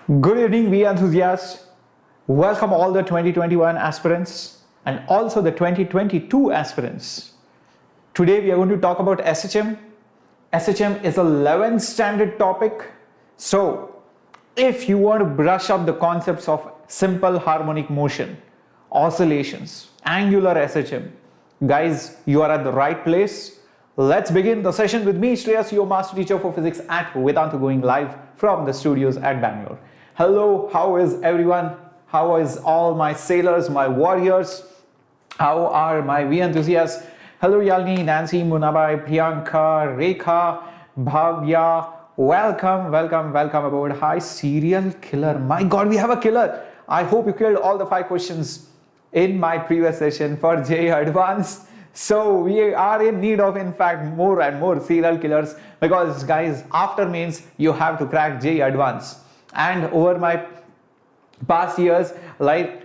Good evening, we enthusiasts. Welcome all the 2021 aspirants and also the 2022 aspirants. Today we are going to talk about SHM. SHM is a 11th standard topic. So if you want to brush up the concepts of simple harmonic motion, oscillations, angular SHM, guys, you are at the right place. Let's begin the session with me, Shreyas, your master teacher for physics at Vedantu, going live from the studios at Bangalore. Hello, how is everyone? How is all my sailors, my warriors? How are my V enthusiasts? Hello, Yalini, Nancy, Munabai, Priyanka, Rekha, Bhavya. Welcome aboard. Hi, serial killer. My God, we have a killer. I hope you killed all the 5 questions in my previous session for JEE Advanced. So we are in need of, in fact, more and more serial killers, because guys, after mains you have to crack JEE Advanced. And over my past years, I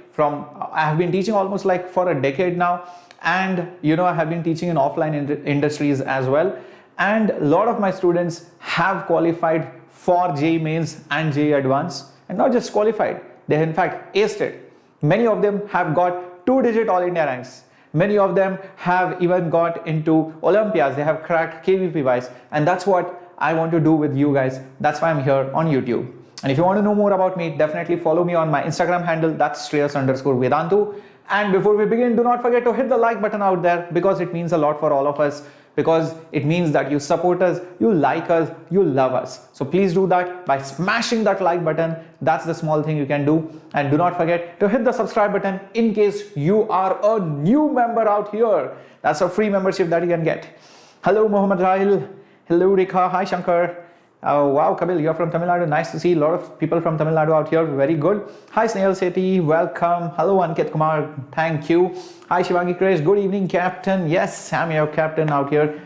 have been teaching almost like for a decade now, and I have been teaching in offline industries as well, and a lot of my students have qualified for JEE Mains and JEE Advanced, and not just qualified, they in fact aced it. Many of them have got 2-digit All India ranks. Many of them have even got into Olympiads. They have cracked KVP wise, and that's what I want to do with you guys. That's why I'm here on YouTube. And if you want to know more about me, definitely follow me on my Instagram handle. That's Shreyas_Vedantu. And before we begin, do not forget to hit the like button out there, because it means a lot for all of us, because it means that you support us, you like us, you love us. So please do that by smashing that like button. That's the small thing you can do. And do not forget to hit the subscribe button in case you are a new member out here. That's a free membership that you can get. Hello, Mohammed Rahil. Hello, Rekha. Hi, Shankar. Wow, Kabil, you're from Tamil Nadu. Nice to see a lot of people from Tamil Nadu out here. Very good. Hi, Snail Sethi. Welcome. Hello, Ankit Kumar. Thank you. Hi, Shivangi Krish. Good evening, Captain. Yes, I'm your captain out here.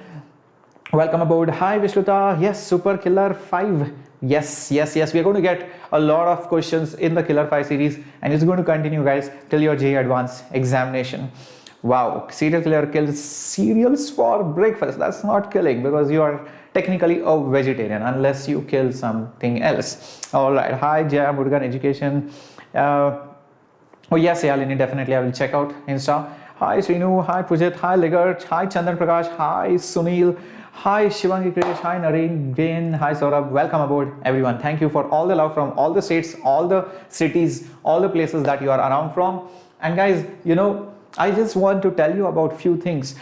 Welcome aboard. Hi, Vishluta. Yes, Super Killer 5. Yes. We are going to get a lot of questions in the Killer 5 series, and it's going to continue, guys, till your JEE Advanced examination. Wow, serial killer kills cereals for breakfast. That's not killing, because you are technically a vegetarian unless you kill something else. All right. Hi, Jaya Murugan Education. Oh yes, Yalini, definitely I will check out Insta. Hi, Srinu. Hi, Pujit. Hi, Ligart. Hi, Chandan Prakash. Hi, Sunil. Hi, Shivangi Krish. Hi, Nareen. Gain. Hi, Saurabh. Welcome aboard, everyone. Thank you for all the love from all the states, all the cities, all the places that you are around from. And guys, I just want to tell you about few things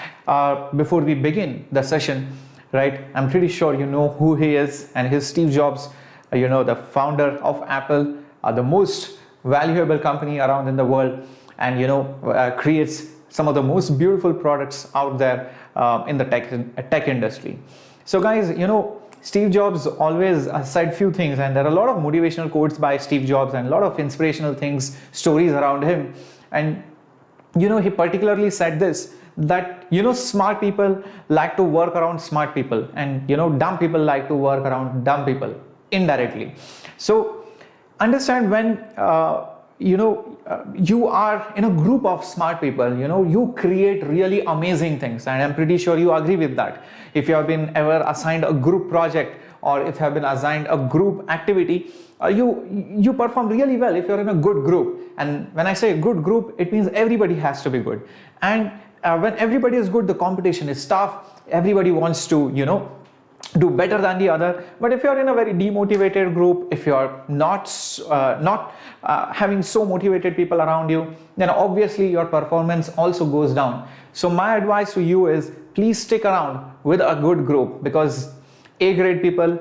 before we begin the session, right? I'm pretty sure you know who he is, and his Steve Jobs, the founder of Apple, the most valuable company around in the world, and creates some of the most beautiful products out there in the tech industry. So guys, Steve Jobs always said few things, and there are a lot of motivational quotes by Steve Jobs and a lot of inspirational things, stories around him. And he particularly said this, that smart people like to work around smart people, and dumb people like to work around dumb people indirectly. So understand, when you are in a group of smart people, you create really amazing things, and I'm pretty sure you agree with that. If you have been ever assigned a group project, or if you have been assigned a group activity, you perform really well if you're in a good group. And when I say good group, it means everybody has to be good. And when everybody is good, the competition is tough. Everybody wants to do better than the other. But if you're in a very demotivated group, if you're not having so motivated people around you, then obviously your performance also goes down. So my advice to you is, please stick around with a good group, because A-grade people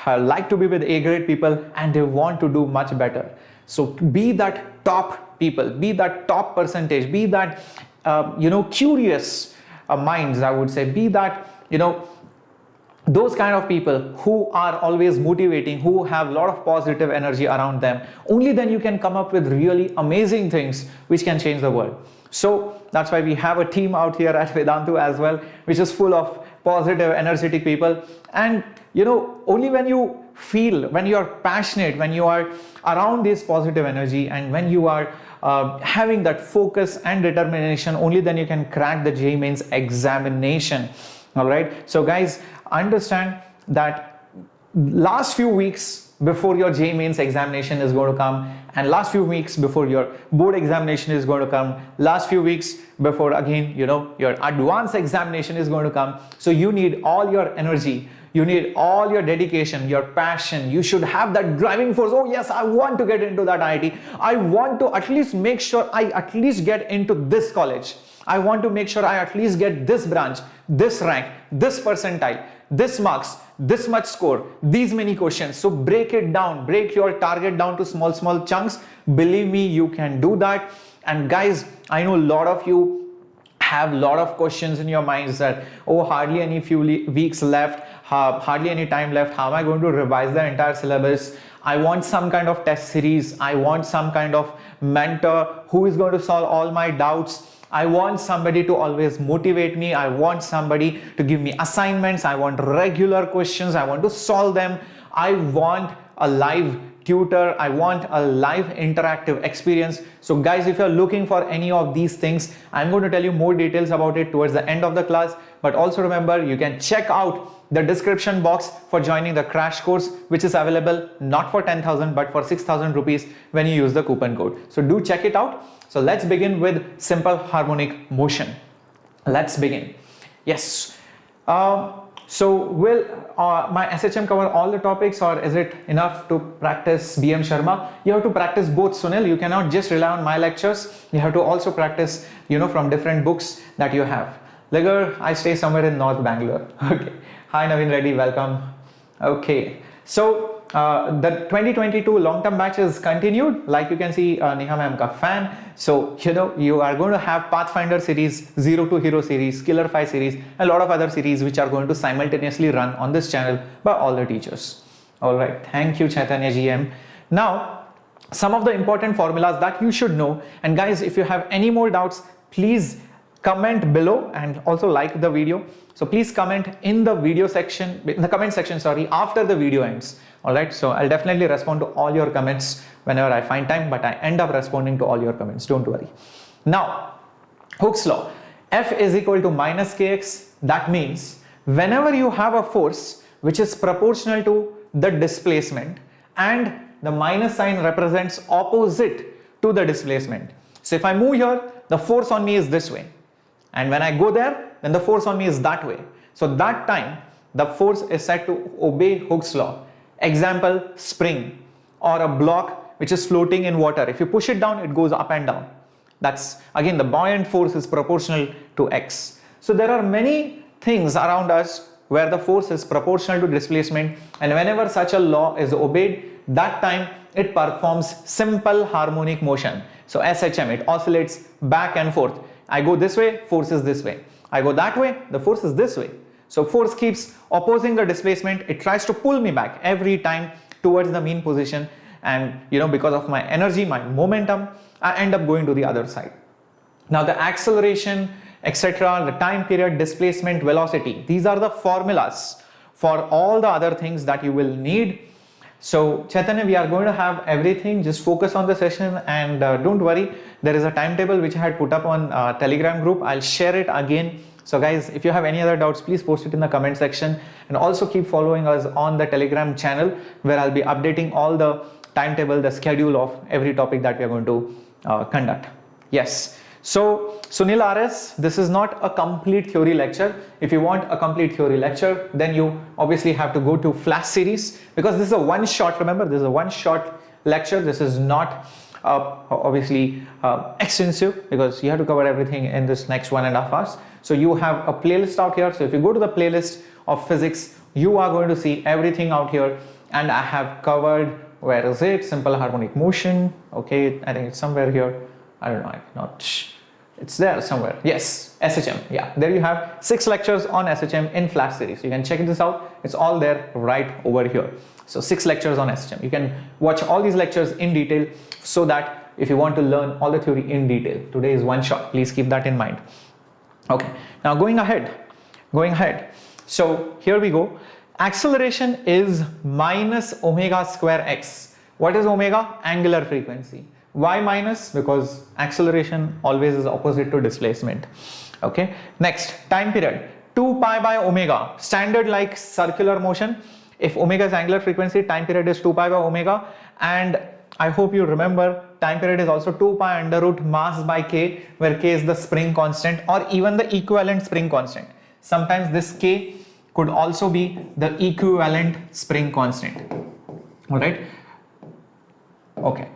like to be with A-grade people, and they want to do much better. So be that top people, be that top percentage, be that curious minds, I would say. Be that those kind of people who are always motivating, who have a lot of positive energy around them. Only then you can come up with really amazing things which can change the world. So that's why we have a team out here at Vedantu as well, which is full of positive, energetic people. And only when you feel, when you are passionate, when you are around this positive energy, and when you are having that focus and determination, only then you can crack the JEE Mains examination. All right. So guys, understand that last few weeks before your JEE Mains examination is going to come, and last few weeks before your board examination is going to come, last few weeks before again, you know, your advanced examination is going to come. So you need all your energy, you need all your dedication, your passion. You should have that driving force. Oh yes, I want to get into that IIT. I want to at least make sure I at least get into this college. I want to make sure I at least get this branch, this rank, this percentile, this marks, this much score, these many questions. So break it down, break your target down to small chunks. Believe me, you can do that. And guys, I know a lot of you have a lot of questions in your minds that, oh, hardly any few weeks left, hardly any time left. How am I going to revise the entire syllabus? I want some kind of test series. I want some kind of mentor who is going to solve all my doubts. I want somebody to always motivate me. I want somebody to give me assignments. I want regular questions. I want to solve them. I want a live tutor. I want a live interactive experience. So guys, if you're looking for any of these things, I'm going to tell you more details about it towards the end of the class. But also remember, you can check out the description box for joining the crash course, which is available not for 10,000 but for 6,000 rupees when you use the coupon code. So do check it out. So let's begin with simple harmonic motion. Let's begin. Yes. So will my SHM cover all the topics, or is it enough to practice BM Sharma? You have to practice both, Sunil. You cannot just rely on my lectures. You have to also practice, you know, from different books that you have. Like, I stay somewhere in North Bangalore. Okay. Hi Naveen Reddy, welcome. Okay. So the 2022 long-term batch is continued. Like you can see, Neha ma'am ka fan. So, you know, you are going to have Pathfinder series, Zero to Hero series, Killer 5 series, a lot of other series which are going to simultaneously run on this channel by all the teachers. All right. Thank you, Chaitanya GM. Now, some of the important formulas that you should know. And guys, if you have any more doubts, please comment below and also like the video. So please comment in the video section, in the comment section, sorry, after the video ends. All right. So I'll definitely respond to all your comments whenever I find time, but I end up responding to all your comments. Don't worry. Now, Hooke's law, F is equal to minus kx. That means whenever you have a force which is proportional to the displacement and the minus sign represents opposite to the displacement. So if I move here, the force on me is this way. And when I go there, then the force on me is that way. So that time, the force is said to obey Hooke's law. Example, spring or a block which is floating in water. If you push it down, it goes up and down. That's again, the buoyant force is proportional to x. So there are many things around us where the force is proportional to displacement, and whenever such a law is obeyed, that time it performs simple harmonic motion. So SHM, it oscillates back and forth. I go this way, force is this way. I go that way, the force is this way. So force keeps opposing the displacement. It tries to pull me back every time towards the mean position. And you know, because of my energy, my momentum, I end up going to the other side. Now the acceleration, etc., the time period, displacement, velocity, these are the formulas for all the other things that you will need. So Chaitanya, we are going to have everything. Just focus on the session and don't worry. There is a timetable which I had put up on Telegram group. I'll share it again. So guys, if you have any other doubts, please post it in the comment section, and also keep following us on the Telegram channel where I'll be updating all the timetable, the schedule of every topic that we are going to conduct. Yes. So Sunil RS, this is not a complete theory lecture. If you want a complete theory lecture, then you obviously have to go to Flash series, because this is a one shot. Remember, this is a one shot lecture. This is not obviously extensive, because you have to cover everything in this next 1.5 hours. So you have a playlist out here. So if you go to the playlist of physics, you are going to see everything out here. And I have covered, where is it? Simple harmonic motion. Okay, I think it's somewhere here. I don't know, I cannot, it's there somewhere. Yes, SHM. Yeah, there you have 6 lectures on SHM in Flash series. You can check this out. It's all there right over here. So 6 lectures on SHM. You can watch all these lectures in detail, so that if you want to learn all the theory in detail, today is one shot. Please keep that in mind. Okay, now going ahead. So here we go. Acceleration is minus omega square x. What is omega? Angular frequency. Why minus? Because acceleration always is opposite to displacement. Okay. Next, time period 2 pi by omega. Standard like circular motion. If omega is angular frequency, time period is 2 pi by omega, and I hope you remember time period is also 2 pi under root mass by k, where k is the spring constant or even the equivalent spring constant. Sometimes this k could also be the equivalent spring constant. Alright, okay,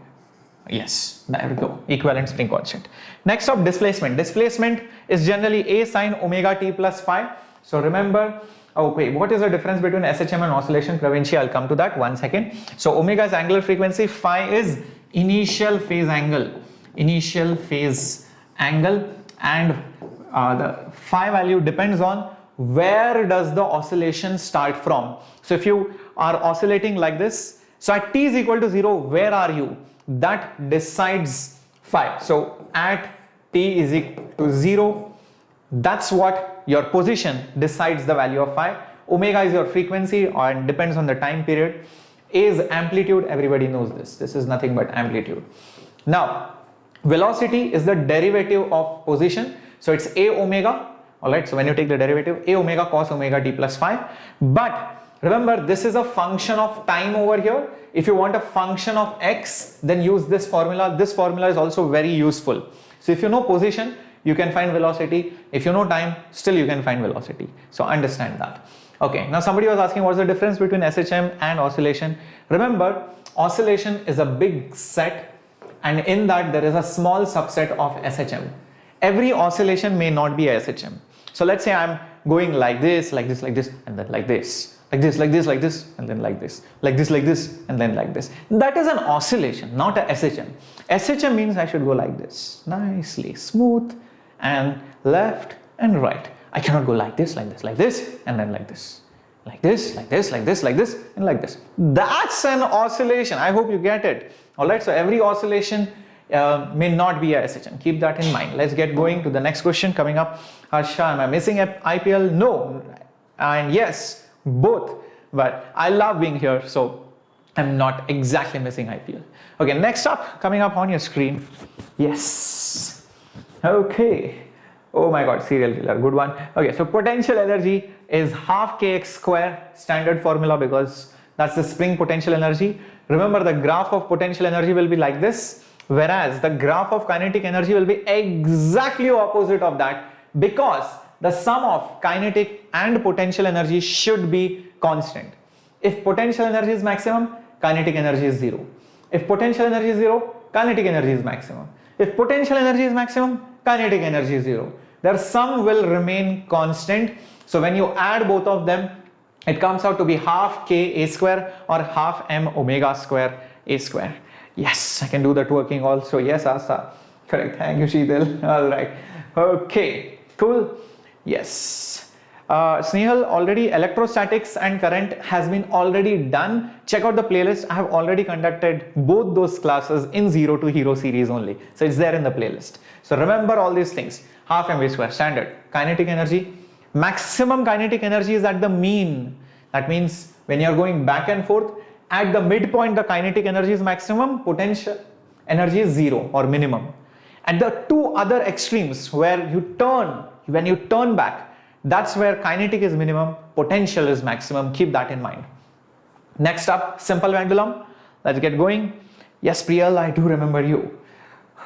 yes, there we go, equivalent spring constant. Next up, displacement. Displacement is generally a sine omega t plus phi. So remember, okay, what is the difference between SHM and oscillation? Pravinci, I'll come to that, 1 second. So omega is angular frequency, phi is initial phase angle, and the phi value depends on where does the oscillation start from. So if you are oscillating like this, so at t is equal to 0, where are you? That decides phi. So at t is equal to 0, that's what your position decides the value of phi. Omega is your frequency and depends on the time period. A is amplitude, everybody knows this. This is nothing but amplitude. Now, velocity is the derivative of position. So it's a omega. Alright, so when you take the derivative, a omega cos omega t plus phi. But remember, this is a function of time over here. If you want a function of x, then use this formula. This formula is also very useful. So if you know position, you can find velocity. If you know time, still you can find velocity. So understand that. Okay, now somebody was asking what's the difference between SHM and oscillation. Remember, oscillation is a big set, and in that there is a small subset of SHM. Every oscillation may not be a SHM. So let's say I'm going like this, and then like this, and then like this, and then like this. That is an oscillation, not a SHM. SHM means I should go like this, nicely, smooth, and left and right. I cannot go like this, and then like this, and like this. That's an oscillation. I hope you get it. Alright, so every oscillation may not be a SHM. Keep that in mind. Let's get going to the next question coming up. Harsha, am I missing IPL? No, and yes, both. But I love being here, so I'm not exactly missing IPL. Okay, next up, coming up on your screen. Yes. Okay. Oh my god, serial killer, good one. Okay, so potential energy is half kx square, standard formula because that's the spring potential energy. Remember, the graph of potential energy will be like this, whereas the graph of kinetic energy will be exactly opposite of that, because the sum of kinetic and potential energy should be constant. If potential energy is maximum, kinetic energy is 0. If potential energy is 0, kinetic energy is maximum. If potential energy is maximum, kinetic energy is 0. Their sum will remain constant. So when you add both of them, it comes out to be half k a square or half m omega square a square. Yes, I can do that working also. Yes, Asa. Correct. Thank you, Sheetal. All right. Okay. Cool. Yes. Snehal, already electrostatics and current has been already done. Check out the playlist. I have already conducted both those classes in 0 to hero series only. So it's there in the playlist. So remember all these things. Half mv square standard. Kinetic energy. Maximum kinetic energy is at the mean. That means when you are going back and forth, at the midpoint the kinetic energy is maximum, potential energy is 0 or minimum. At the two other extremes where you turn, when you turn back, that's where kinetic is minimum, potential is maximum. Keep that in mind. Next up, simple pendulum. Let's get going. Yes, Priyal, I do remember you.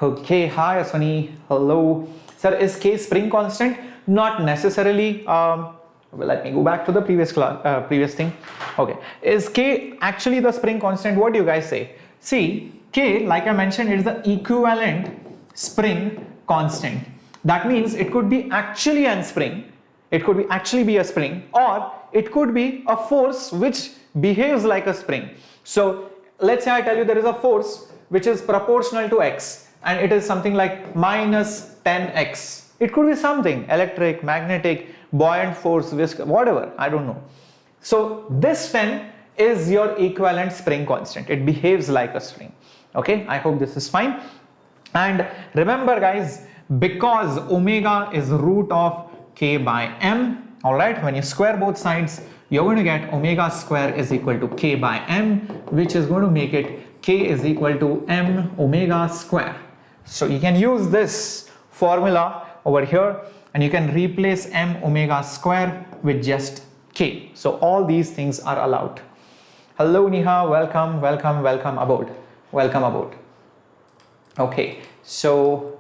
Okay, hi Aswani, hello. Sir, is K spring constant? Not necessarily. Well, let me go back to the previous thing. Okay, is K actually the spring constant? What do you guys say? See, K, like I mentioned, is the equivalent spring constant. That means it could be actually a spring. It could be actually be a spring, or it could be a force which behaves like a spring. So let's say I tell you there is a force which is proportional to x, and it is something like minus 10x. It could be something electric, magnetic, buoyant force, viscous, whatever, I don't know. So this 10 is your equivalent spring constant. It behaves like a spring. Okay, I hope this is fine. And remember guys, because omega is root of k by m, alright, when you square both sides, you're going to get omega square is equal to k by m, which is going to make it k is equal to m omega square. So you can use this formula over here and you can replace m omega square with just k. So all these things are allowed. Hello Neha, welcome, welcome, welcome aboard. Welcome aboard. Okay, so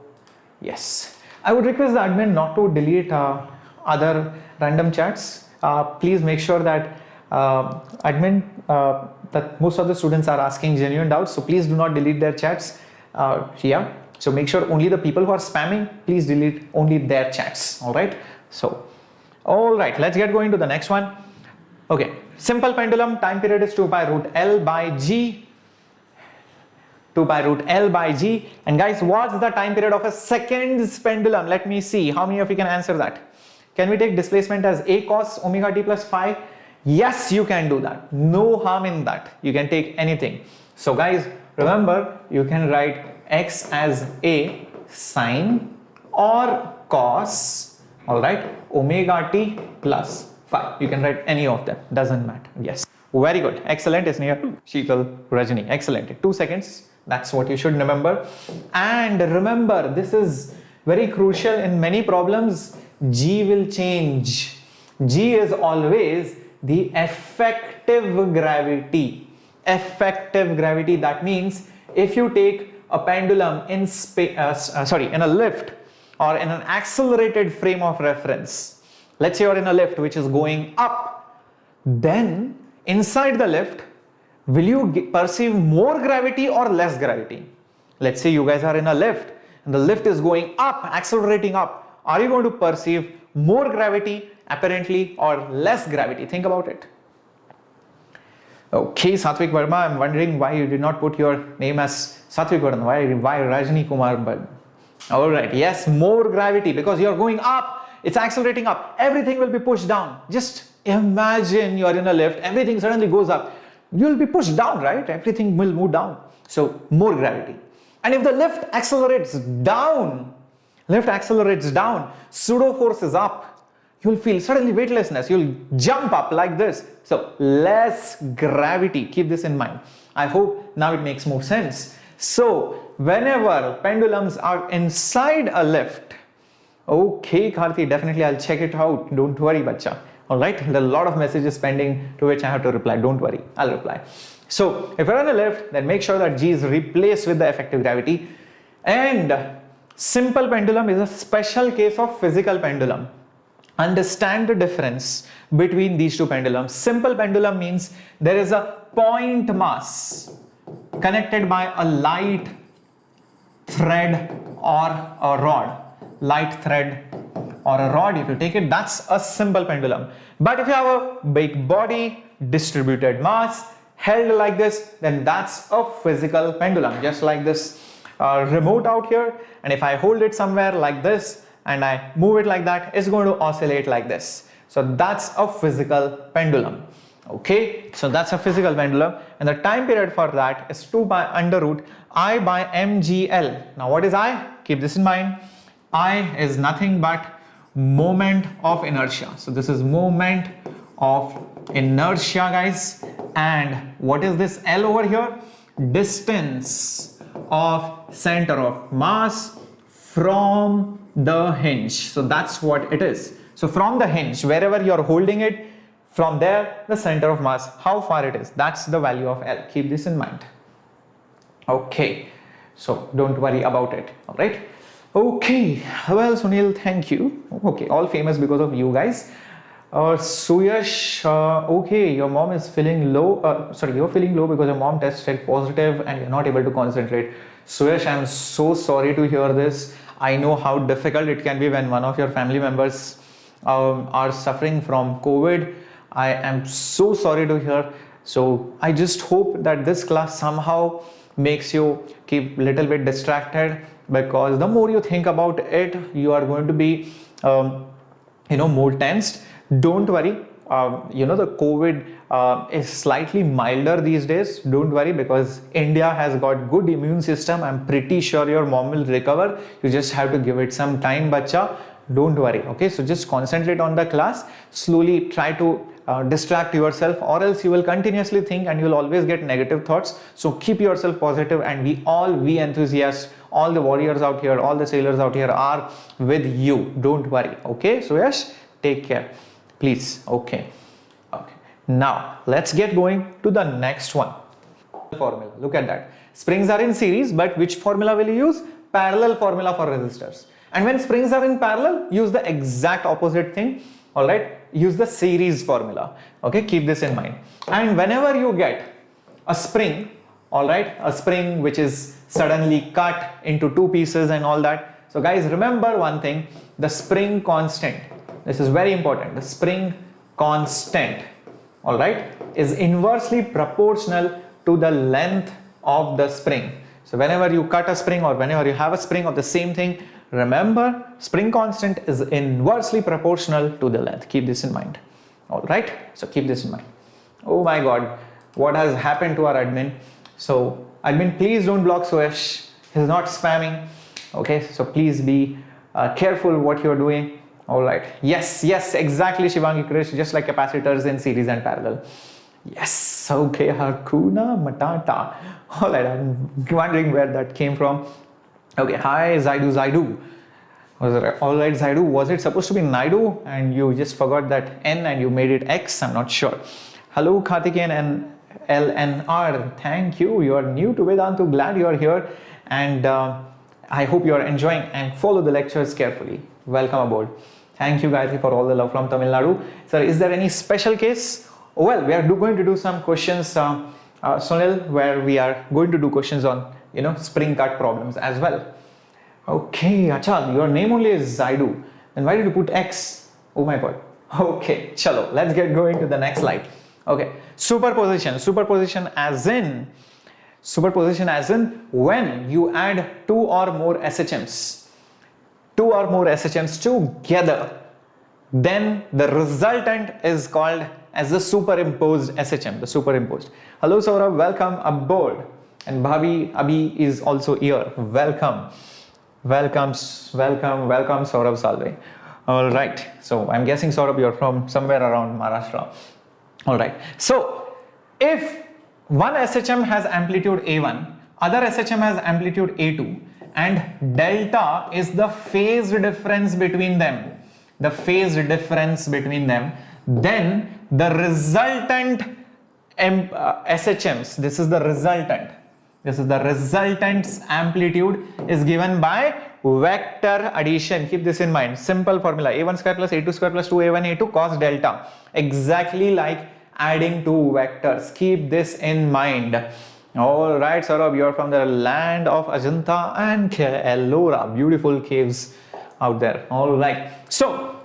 yes, I would request the admin not to delete other random chats. Please make sure that admin, that most of the students are asking genuine doubts, so please do not delete their chats. Yeah, so make sure only the people who are spamming, please delete only their chats. All right, so all right, let's get going to the next one. Okay, simple pendulum, time period is 2 pi root L by G. 2 pi root L by G. And guys, what's the time period of a seconds pendulum? Let me see how many of you can answer that. Can we take displacement as A cos omega t plus phi? Yes, you can do that. No harm in that. You can take anything. So guys, remember, you can write X as A sine or cos, all right, omega t plus phi. You can write any of them. Doesn't matter. Yes. Very good. Excellent. Is near to Sheetal Rajani. Excellent. 2 seconds. That's what you should remember. And remember, this is very crucial in many problems. G will change. G is always the effective gravity. Effective gravity. That means if you take a pendulum in in a lift or in an accelerated frame of reference, let's say you're in a lift which is going up, then inside the lift, will you perceive more gravity or less gravity? Let's say you guys are in a lift and the lift is going up, accelerating up. Are you going to perceive more gravity apparently or less gravity? Think about it. Okay, Satvik Verma, I'm wondering why you did not put your name as Satvik Verma. Why Rajni Kumar Bud? All right, yes, more gravity because you're going up, it's accelerating up. Everything will be pushed down. Just imagine you're in a lift, everything suddenly goes up. You'll be pushed down, right? Everything will move down. So more gravity. And if the lift accelerates down, pseudo force is up, you'll feel suddenly weightlessness. You'll jump up like this. So less gravity. Keep this in mind. I hope now it makes more sense. So whenever pendulums are inside a lift, okay, Karthi, definitely I'll check it out. Don't worry, bacha. All right, there are a lot of messages pending to which I have to reply. Don't worry, I'll reply. So if you're on a lift, then make sure that G is replaced with the effective gravity. And simple pendulum is a special case of physical pendulum. Understand the difference between these two pendulums. Simple pendulum means there is a point mass connected by a light thread or a rod. Light thread or a rod, if you take it, that's a simple pendulum. But if you have a big body, distributed mass, held like this, then that's a physical pendulum. Just like this remote out here, and if I hold it somewhere like this and I move it like that, it's going to oscillate like this. So that's a physical pendulum. Okay, so that's a physical pendulum, and the time period for that is 2 by under root I by mgl. Now what is I? Keep this in mind. I is nothing but moment of inertia. So this is moment of inertia, guys. And what is this L over here? Distance of center of mass from the hinge. So that's what it is. So from the hinge, wherever you're holding it, from there, the center of mass, how far it is, that's the value of L. Keep this in mind. Okay, so don't worry about it. All right. Okay, well, Sunil, thank you. Okay, all famous because of you guys. Suyash, okay, your mom is feeling low. Sorry, you're feeling low because your mom tested positive and you're not able to concentrate. Suyash, I'm so sorry to hear this. I know how difficult it can be when one of your family members are suffering from COVID. I am so sorry to hear. So I just hope that this class somehow makes you keep a little bit distracted, because the more you think about it, you are going to be more tensed. Don't worry, the COVID is slightly milder these days. Don't worry, because India has got good immune system. I'm pretty sure your mom will recover. You just have to give it some time, bacha. Don't worry. Okay, so just concentrate on the class. Slowly try to distract yourself, or else you will continuously think and you will always get negative thoughts. So keep yourself positive, and we enthusiasts, all the warriors out here, all the sailors out here are with you. Don't worry. Okay, so yes, take care, please. Okay. Now let's get going to the next one. Formula, look at that. Springs are in series, but which formula will you use? Parallel formula for resistors. And when springs are in parallel, use the exact opposite thing. All right, use the series formula. Okay, keep this in mind. And whenever you get a spring, all right, a spring which is suddenly cut into two pieces and all that. So guys, remember one thing, the spring constant, this is very important, the spring constant, all right, is inversely proportional to the length of the spring. So whenever you cut a spring or whenever you have a spring of the same thing, remember spring constant is inversely proportional to the length. Keep this in mind. All right, so keep this in mind. Oh my God, what has happened to our admin? So admin, please don't block Suyash. He's not spamming. Okay, so please be careful what you're doing. All right, yes, exactly, Shivangi Krish, just like capacitors in series and parallel. Yes, okay, Hakuna Matata. All right, I'm wondering where that came from. Okay, hi Zaidu. All right, Zaidu, was it supposed to be Naidu and you just forgot that N and you made it X? I'm not sure. Hello, Karthikeyan and LNR. Thank you. You are new to Vedantu. Glad you are here, and I hope you are enjoying and follow the lectures carefully. Welcome aboard. Thank you, Gayatri, for all the love from Tamil Nadu. Sir, is there any special case? Well, we are going to do some questions, Sunil, where we are going to do questions on, spring cut problems as well. Okay, Acha, your name only is Zaidu. Then why did you put X? Oh my God. Okay, chalo, let's get going to the next slide. Okay, superposition as in when you add two or more SHMs together, then the resultant is called as the superimposed SHM, the superimposed. Hello Saurabh, welcome aboard. And Bhabi Abhi is also here. Welcome Saurabh Salve. All right, so I'm guessing Saurabh, you're from somewhere around Maharashtra. All right, so if one SHM has amplitude A1, other SHM has amplitude A2, and delta is the phase difference between them, then the resultant SHMs, this is the resultant's amplitude is given by vector addition. Keep this in mind. Simple formula, A1 square plus A2 square plus 2A1 A2 cos delta. Exactly like adding two vectors. Keep this in mind. All right, Saurabh, you're from the land of Ajanta and Ellora. Beautiful caves out there. All right. So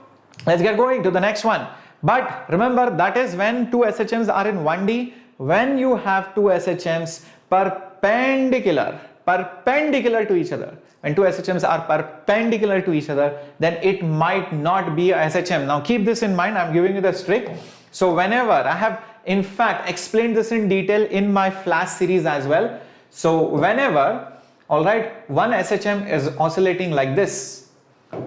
let's get going to the next one. But remember, that is when two SHMs are in 1D. When you have two SHMs perpendicular to each other, when two SHMs are perpendicular to each other, then it might not be a SHM. Now keep this in mind. I'm giving you the trick. So whenever I have in fact explained this in detail in my flash series as well. So whenever, all right, one SHM is oscillating like this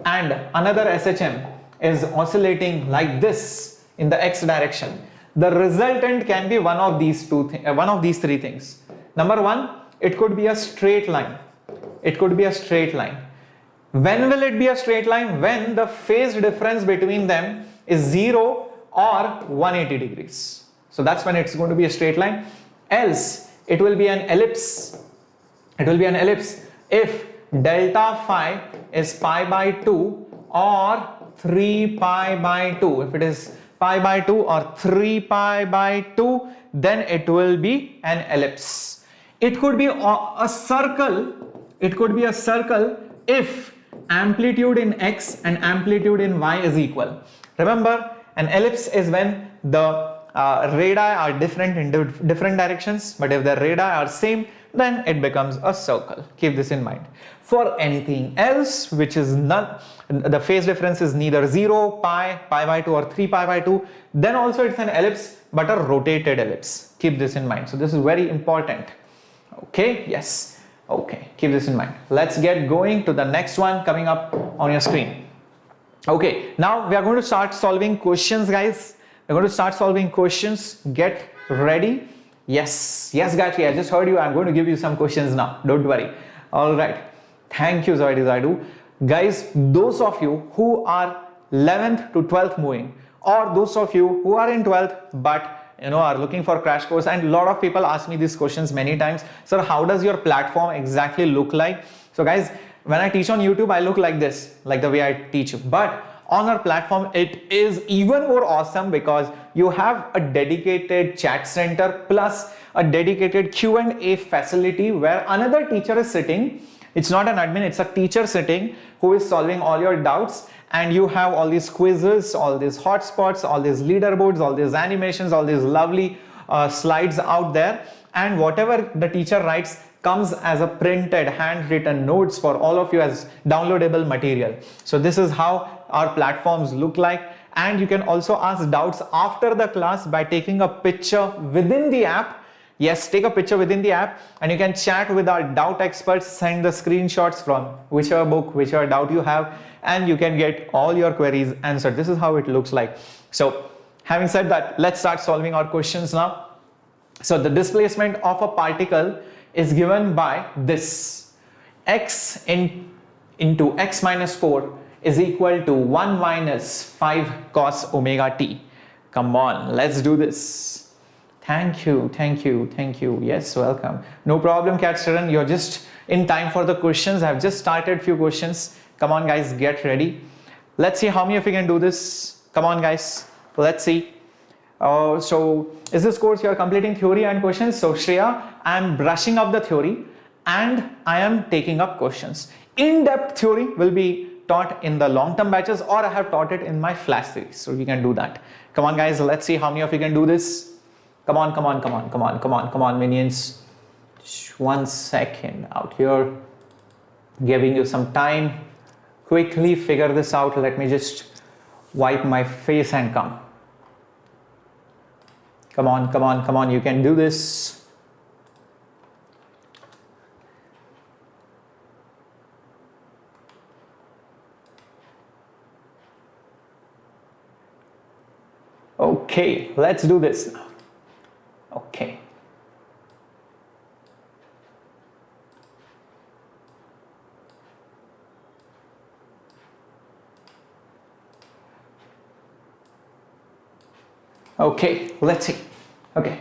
and another SHM is oscillating like this in the X direction, the resultant can be one of these three things. Number one, it could be a straight line. When will it be a straight line? When the phase difference between them is 0 or 180 degrees. So that's when it's going to be a straight line. Else it will be an ellipse. If delta phi is pi by 2 or 3 pi by 2. If it is pi by 2 or 3 pi by 2, then it will be an ellipse. It could be a circle. If amplitude in X and amplitude in Y is equal. Remember, an ellipse is when the radii are different in different directions, but if the radii are same, then it becomes a circle. Keep this in mind. For anything else which is not, the phase difference is neither 0, pi by 2 or 3 pi by 2, then also it's an ellipse, but a rotated ellipse. Keep this in mind. So this is very important. Okay, yes. Okay, keep this in mind. Let's get going to the next one coming up on your screen. Okay, now we are going to start solving questions, guys. We're going to start solving questions. Get ready. Yes, Gayatri, I just heard you. I'm going to give you some questions now. Don't worry. All right. Thank you, Zaidu. Guys, those of you who are 11th to 12th moving, or those of you who are in 12th but are looking for crash course, and a lot of people ask me these questions many times. Sir, how does your platform exactly look like? So guys, when I teach on YouTube, I look like this, like the way I teach, but on our platform it is even more awesome because you have a dedicated chat center plus a dedicated Q&A facility where another teacher is sitting. It's not an admin, it's a teacher sitting who is solving all your doubts, and you have all these quizzes, all these hotspots, all these leaderboards, all these animations, all these lovely slides out there, and whatever the teacher writes comes as a printed handwritten notes for all of you as downloadable material. So this is how our platforms look like, and you can also ask doubts after the class by taking a picture within the app. Yes, take a picture within the app and you can chat with our doubt experts, send the screenshots from whichever book, whichever doubt you have, and you can get all your queries answered. This is how it looks like. So having said that, let's start solving our questions now. So the displacement of a particle is given by this. X into x minus 4 is equal to 1 minus 5 cos omega t. Come on, let's do this. Thank you, thank you, thank you. Yes, welcome. No problem, Cat Sharon. You're just in time for the questions. I've just started few questions. Come on, guys, get ready. Let's see how many of you can do this. Come on, guys. Let's see. So, is this course you are completing theory and questions? So, Shreya, I am brushing up the theory and I am taking up questions. In-depth theory will be taught in the long-term batches, or I have taught it in my flash series. So, you can do that. Come on, guys. Let's see how many of you can do this. Come on, come on, come on, come on, come on, come on, minions. Just 1 second out here. Giving you some time. Quickly figure this out. Let me just wipe my face and come. Come on, come on, come on. You can do this. Okay, let's do this now. Okay. Okay, let's see. Okay.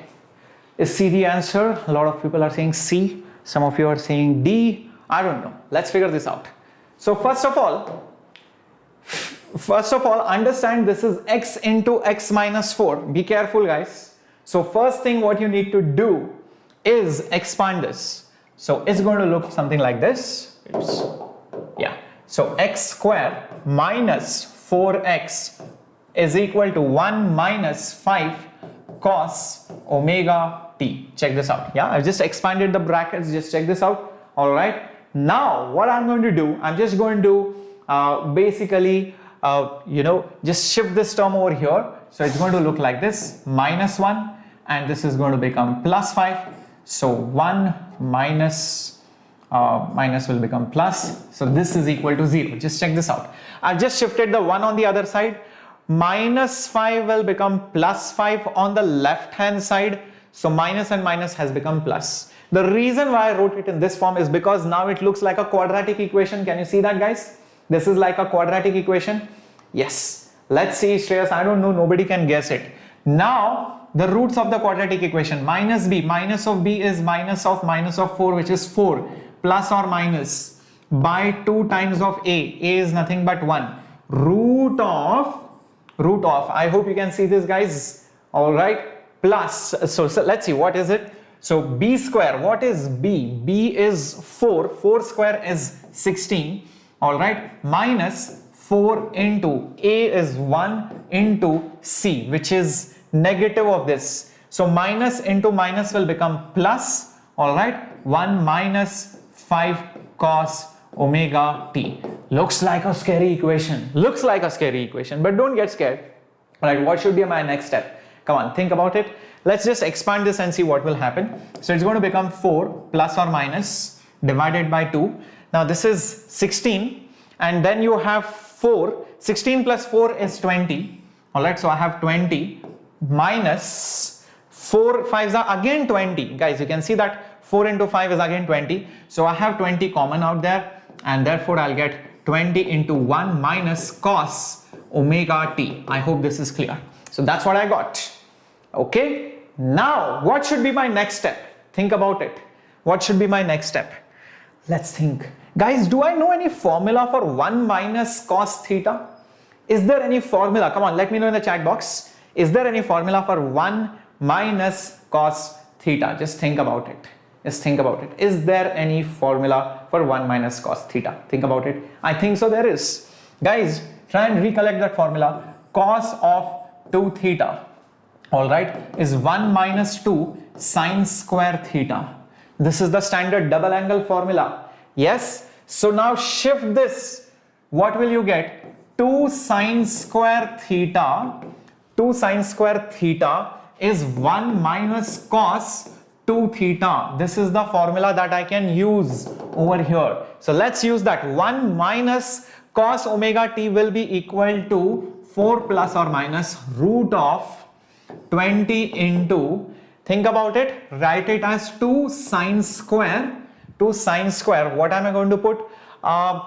Is C the answer? A lot of people are saying C. Some of you are saying D. I don't know. Let's figure this out. So first of all, understand this is x into x minus 4. Be careful, guys. So first thing what you need to do is expand this. So it's going to look something like this. Oops. Yeah. So x square minus 4x is equal to 1 minus 5 cos omega t. Check this out. Yeah, I've just expanded the brackets. Just check this out. All right. Now what I'm going to do, I'm just going to basically just shift this term over here. So it's going to look like this, minus 1, and this is going to become plus 5. So 1 minus will become plus. So this is equal to 0. Just check this out. I've just shifted the 1 on the other side. Minus 5 will become plus 5 on the left hand side. So minus and minus has become plus. The reason why I wrote it in this form is because now it looks like a quadratic equation. Can you see that, guys? This is like a quadratic equation. Yes. Let's see, Shreyas. I don't know. Nobody can guess it. Now, the roots of the quadratic equation. Minus b. Minus of b is minus of 4, which is 4. Plus or minus by 2 times of a. A is nothing but 1. Root of. I hope you can see this, guys. All right. Plus. So let's see. What is it? So b square. What is b? b is 4. 4 square is 16. All right. Minus 4 into a is 1 into c, which is negative of this. So minus into minus will become plus. All right. 1 minus 5 cos omega t. Looks like a scary equation. Looks like a scary equation, but don't get scared. All right. What should be my next step? Come on, think about it. Let's just expand this and see what will happen. So it's going to become 4 plus or minus divided by 2. Now this is 16, and then you have 4. 16 plus 4 is 20. All right, so I have 20 minus 4 5s are again 20. Guys, you can see that 4 into 5 is again 20. So I have 20 common out there, and therefore I'll get 20 into 1 minus cos omega t. I hope this is clear. So that's what I got. Okay, now what should be my next step? Think about it. What should be my next step? Let's think. Guys, do I know any formula for 1 minus cos theta? Is there any formula? Come on, let me know in the chat box. Is there any formula for 1 minus cos theta? Just think about it. Just think about it. Is there any formula for 1 minus cos theta? Think about it. I think so there is. Guys, try and recollect that formula. Cos of 2 theta, all right, is 1 minus 2 sine square theta. This is the standard double angle formula. Yes. So now shift this. What will you get? 2 sine square theta. 2 sine square theta is 1 minus cos 2 theta. This is the formula that I can use over here. So let's use that. 1 minus cos omega t will be equal to 4 plus or minus root of 20 into, think about it, write it as 2 sine square. 2 sine square, what am I going to put?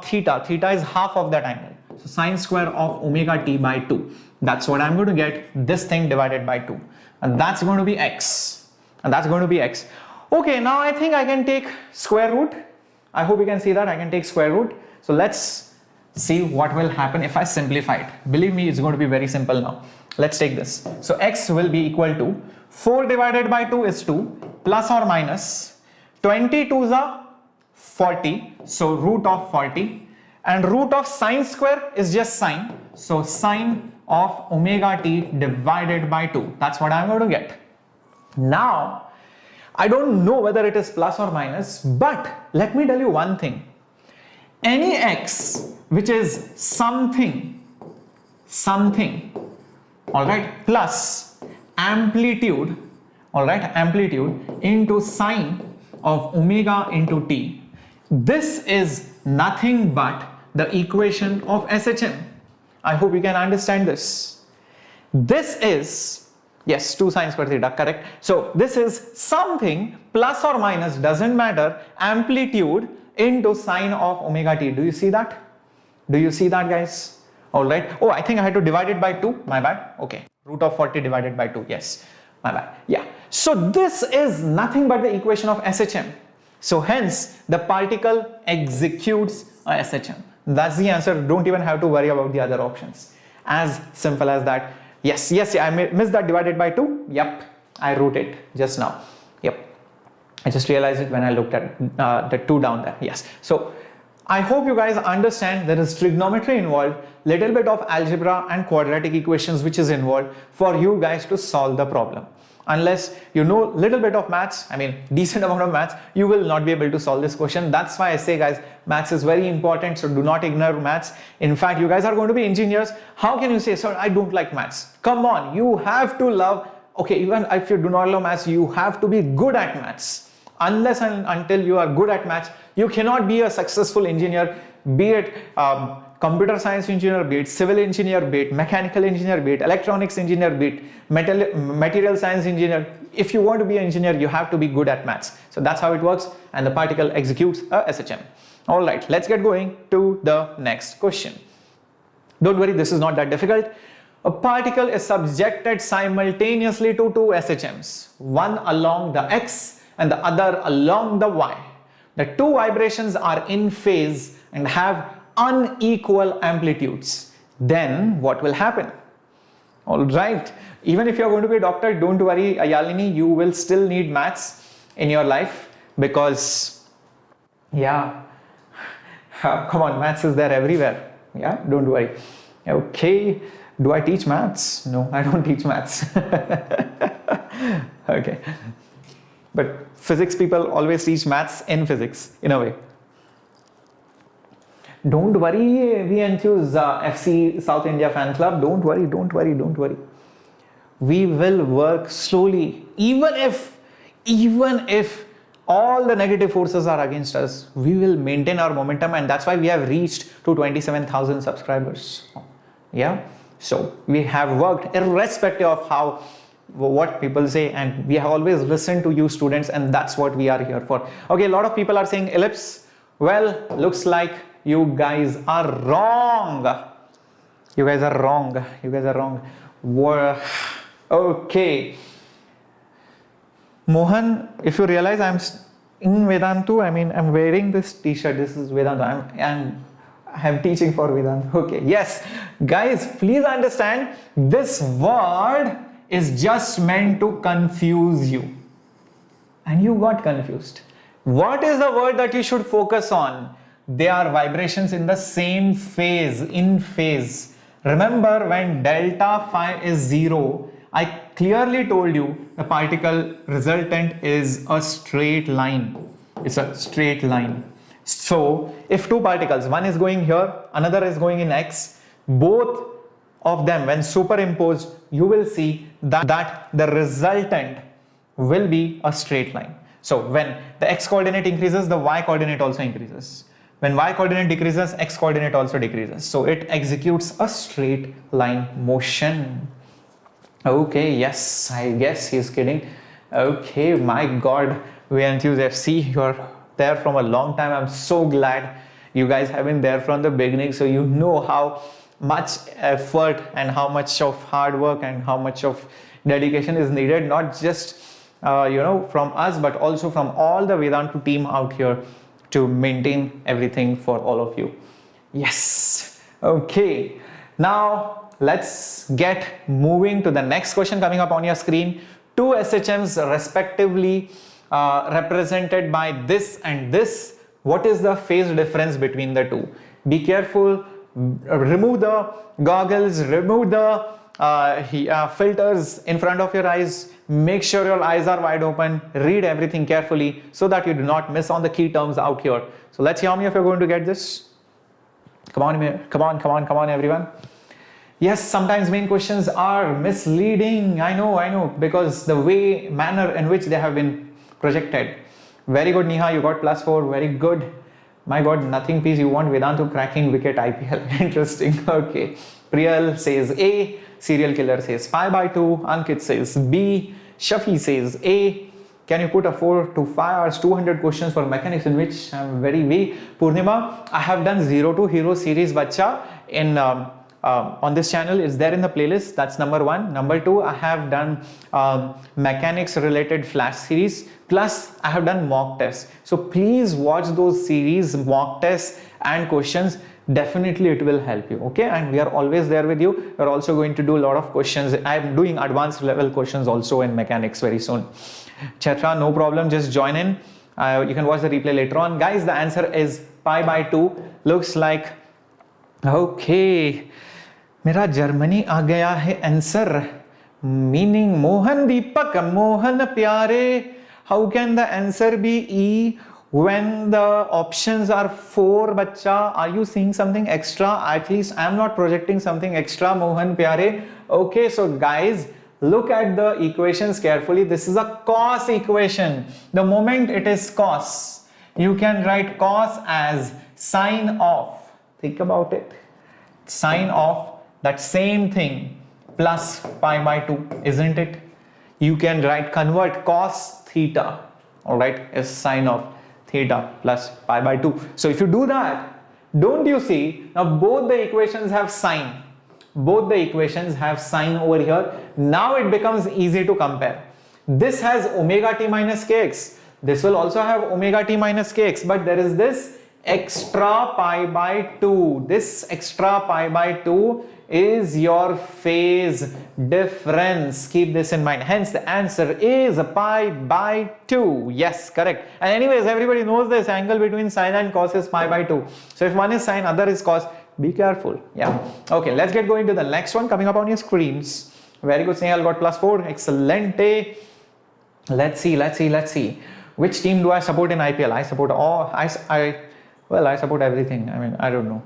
Theta. Theta is half of that angle. So sine square of omega t by 2. That's what I'm going to get. This thing divided by 2. And that's going to be x. And that's going to be x. Okay, now I think I can take square root. I hope you can see that I can take square root. So let's see what will happen if I simplify it. Believe me, it's going to be very simple now. Let's take this. So x will be equal to 4 divided by 2 is 2 plus or minus 22 is a 40. So root of 40, and root of sine square is just sine. So sine of omega t divided by 2. That's what I'm going to get. Now, I don't know whether it is plus or minus, but let me tell you one thing. Any x which is something, all right, plus amplitude, all right, amplitude into sine of omega into t. This is nothing but the equation of SHM. I hope you can understand this. This is, yes, 2 sine square theta, correct. So this is something plus or minus, doesn't matter, amplitude into sine of omega t. Do you see that? Do you see that, guys? All right. Oh, I think I had to divide it by 2. My bad. Okay. Root of 40 divided by 2. Yes. My bad. Yeah. So this is nothing but the equation of SHM. So hence the particle executes a SHM. That's the answer. Don't even have to worry about the other options. As simple as that. Yes. I missed that divided by 2. Yep. I wrote it just now. Yep. I just realized it when I looked at the 2 down there. Yes. So I hope you guys understand there is trigonometry involved, little bit of algebra and quadratic equations which is involved for you guys to solve the problem. Unless you know little bit of maths, I mean decent amount of maths, you will not be able to solve this question. That's why I say, guys, maths is very important, so do not ignore maths. In fact, you guys are going to be engineers. How can you say, sir, I don't like maths? Come on, you have to love, okay, even if you do not love maths, you have to be good at maths. Unless and until you are good at maths, you cannot be a successful engineer, be it computer science engineer, be it civil engineer, be it mechanical engineer, be it electronics engineer, be it material science engineer. If you want to be an engineer, you have to be good at maths. So that's how it works, and the particle executes a SHM. All right, let's get going to the next question. Don't worry, this is not that difficult. A particle is subjected simultaneously to 2 SHMs, one along the x and the other along the y. The 2 vibrations are in phase and have unequal amplitudes. Then what will happen? All right, even if you're going to be a doctor, don't worry, Ayalini, you will still need maths in your life because, yeah, come on, maths is there everywhere. Yeah, don't worry. Okay, do I teach maths? No, I don't teach maths. Okay. But physics people always teach maths in physics, in a way. Don't worry, we Enthuse FC South India fan club. Don't worry. We will work slowly. Even if all the negative forces are against us, we will maintain our momentum, and that's why we have reached to 27,000 subscribers. Yeah. So we have worked irrespective of what people say, and we have always listened to you students, and that's what we are here for. Okay, a lot of people are saying ellipse. Well, looks like you guys are wrong. You guys are wrong. Okay, Mohan, if you realize I'm in Vedantu, I mean, I'm wearing this t-shirt. This is Vedantu. I'm teaching for Vedantu. Okay, yes. Guys, please understand, this word is just meant to confuse you. And you got confused. What is the word that you should focus on? They are vibrations in the same phase, in phase. Remember, when delta phi is 0, I clearly told you the particle resultant is a straight line. It's a straight line. So, if two particles, one is going here, another is going in X, both of them when superimposed, you will see that the resultant will be a straight line. So, when the X coordinate increases, the Y coordinate also increases. When Y coordinate decreases, X coordinate also decreases. So, it executes a straight line motion. Okay, yes, I guess he's kidding. Okay, my God, we Enthuse FC, you're there from a long time. I'm so glad you guys have been there from the beginning, so you know how much effort and how much of hard work and how much of dedication is needed, not just from us, but also from all the Vedantu team out here to maintain everything for all of you. Yes. Okay, now let's get moving to the next question coming up on your screen. Two SHMs respectively represented by this and this. What is the phase difference between the two? Be careful, remove the goggles, remove the filters in front of your eyes. Make sure your eyes are wide open, read everything carefully so that you do not miss on the key terms out here. So let's see how many of you are going to get this. Come on everyone. Yes, sometimes main questions are misleading. I know, because the manner in which they have been projected. Very good, Neha, you got +4, very good. My God, nothing piece, you want Vedantu cracking wicket IPL. Interesting. Okay. Priyal says A, serial killer says pi/2, Ankit says B, Shafi says A. Can you put a 4 to 5 hours, 200 questions for mechanics in which I'm very weak? Purnima, I have done 0 to Hero series, bacha, in on this channel. Is there in the playlist. That's number 1. Number 2, I have done mechanics related flash series, plus I have done mock tests. So please watch those series, mock tests and questions. Definitely it will help you. Okay, and we are always there with you. We're also going to do a lot of questions. I'm doing advanced level questions also in mechanics very soon. Chatra, no problem, just join in. You can watch the replay later on. Guys, the answer is pi/2. Looks like, okay, मेरा Germany आ गया है answer, meaning Mohan Deepak, Mohan प्यारे. How can the answer be E when the options are 4, bacha? Are you seeing something extra? At least I am not projecting something extra, Mohan pyare. Okay, so guys, look at the equations carefully. This is a cos equation. The moment it is cos, you can write cos as sine of, think about it, sine of that same thing plus pi/2, isn't it? You can convert cos theta, all right, as sine of theta plus pi/2. So if you do that, don't you see, now both the equations have sine. Both the equations have sine over here. Now it becomes easy to compare. This has omega t minus kx. This will also have omega t minus kx, but there is this extra pi/2. This extra pi/2 is your phase difference. Keep this in mind. Hence the answer is pi/2. Yes, correct. And anyways, everybody knows this angle between sine and cos is pi/2. So if one is sine, other is cos, be careful. Yeah. Okay, let's get going to the next one coming up on your screens. Very good, Snehal got +4. Excelente. Let's see. Which team do I support in IPL? I support all. I support everything. I mean, I don't know.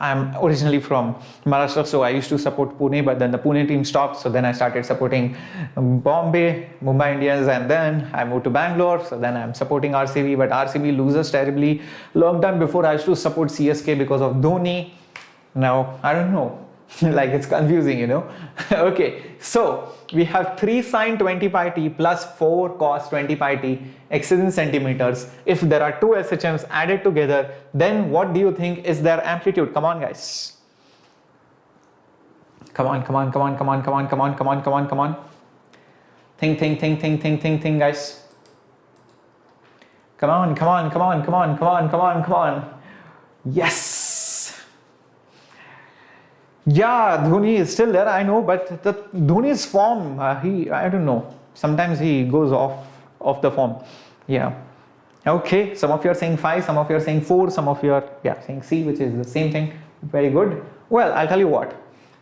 I'm originally from Maharashtra, so I used to support Pune, but then the Pune team stopped, so then I started supporting Bombay, Mumbai Indians, and then I moved to Bangalore, so then I'm supporting RCB, but RCB loses terribly. Long time before I used to support CSK because of Dhoni. Now, I don't know. Like, it's confusing, Okay, so we have 3 sine 20 pi t plus 4 cos 20 pi t x is in centimeters. If there are 2 SHMs added together, then what do you think is their amplitude? Come on, guys. Come on. Think, guys. Come on. Yes. Yeah, Dhoni is still there, I know, but the Dhoni's form, I don't know. Sometimes he goes off the form. Yeah. Okay, some of you are saying 5, some of you are saying 4, some of you are saying C, which is the same thing. Very good. Well, I'll tell you what.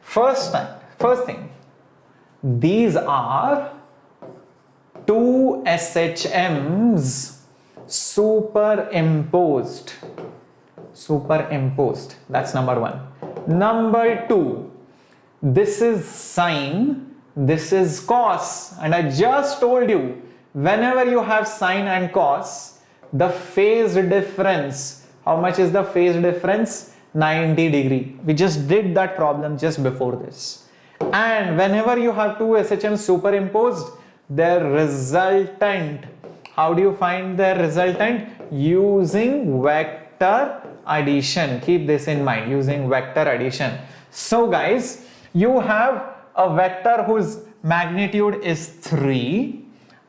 First thing, these are 2 SHMs superimposed. That's number 1. Number 2, this is sine, this is cos, and I just told you, whenever you have sine and cos, the phase difference, how much is the phase difference? 90 degree. We just did that problem just before this. And whenever you have 2 SHMs superimposed, their resultant, how do you find their resultant? Using vector addition. Keep this in mind, using vector addition. So guys, you have a vector whose magnitude is 3,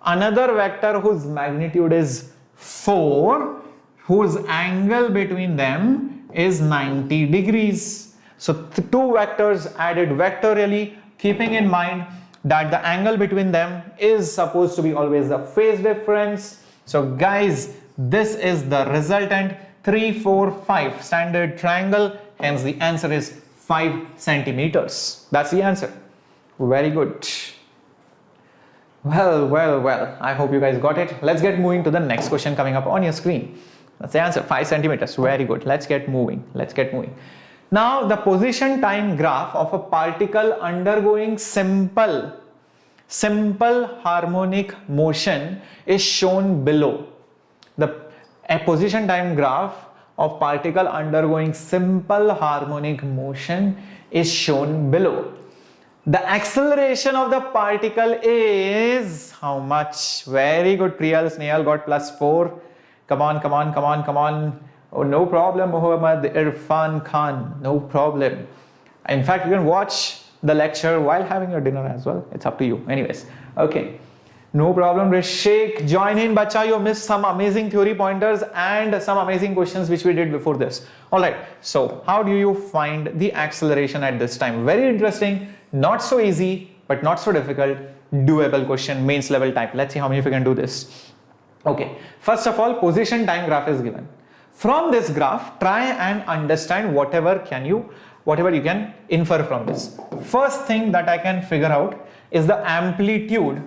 another vector whose magnitude is 4, whose angle between them is 90 degrees. So 2 vectors added vectorially, keeping in mind that the angle between them is supposed to be always the phase difference. So guys, this is the resultant 3, 4, 5 standard triangle. Hence the answer is 5 centimeters. That's the answer. Very good. Well. I hope you guys got it. Let's get moving to the next question coming up on your screen. That's the answer, 5 centimeters. Very good. Let's get moving. Now, the position time graph of a particle undergoing simple harmonic motion is shown below. A position time graph of particle undergoing simple harmonic motion is shown below. The acceleration of the particle is how much? Very good, Priyal. Snehal got +4. Come on. Oh, no problem, Muhammad Irfan Khan. No problem. In fact, you can watch the lecture while having your dinner as well. It's up to you. Anyways, okay. No problem, Rishik. Join in, bacha. You missed some amazing theory pointers and some amazing questions which we did before this. Alright, so how do you find the acceleration at this time? Very interesting. Not so easy, but not so difficult. Doable question, mains level type. Let's see how many of you can do this. Okay, first of all, position time graph is given. From this graph, try and understand whatever you can infer from this. First thing that I can figure out is the amplitude.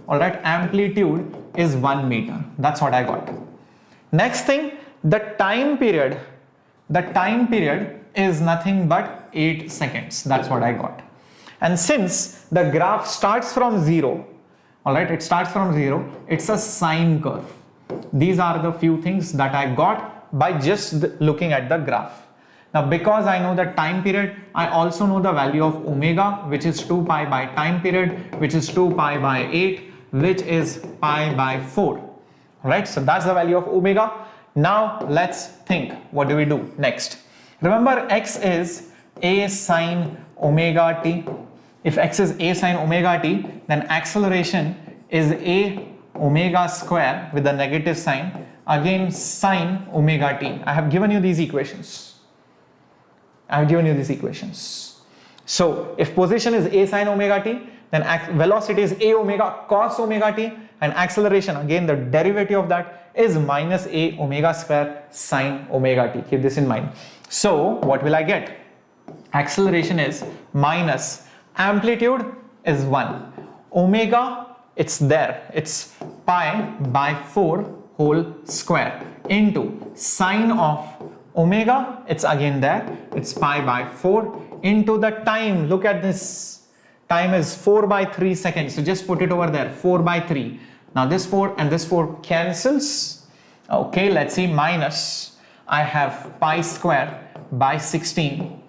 Alright, amplitude is 1 meter. That's what I got. Next thing, the time period is nothing but 8 seconds. That's what I got. And since the graph starts from 0, alright, it starts from 0, it's a sine curve. These are the few things that I got by just looking at the graph. Now, because I know the time period, I also know the value of omega, which is 2 pi by time period, which is 2 pi by 8, which is pi by 4. Right? So that's the value of omega. Now let's think, what do we do next? Remember, x is a sine omega t. If x is a sine omega t, then acceleration is a omega square with the negative sign, again sine omega t. I have given you these equations. So if position is a sine omega t, then velocity is a omega cos omega t, and acceleration, again the derivative of that, is minus a omega square sine omega t. Keep this in mind. So what will I get? Acceleration is minus, amplitude is 1, omega, it's there, it's pi by 4 whole square, into sine of omega, it's again there, it's pi by 4, into the time. Look at this, time is 4 by 3 seconds, so just put it over there, 4 by 3. Now this 4 and this 4 cancels. Okay, let's see, minus, I have pi square by 16.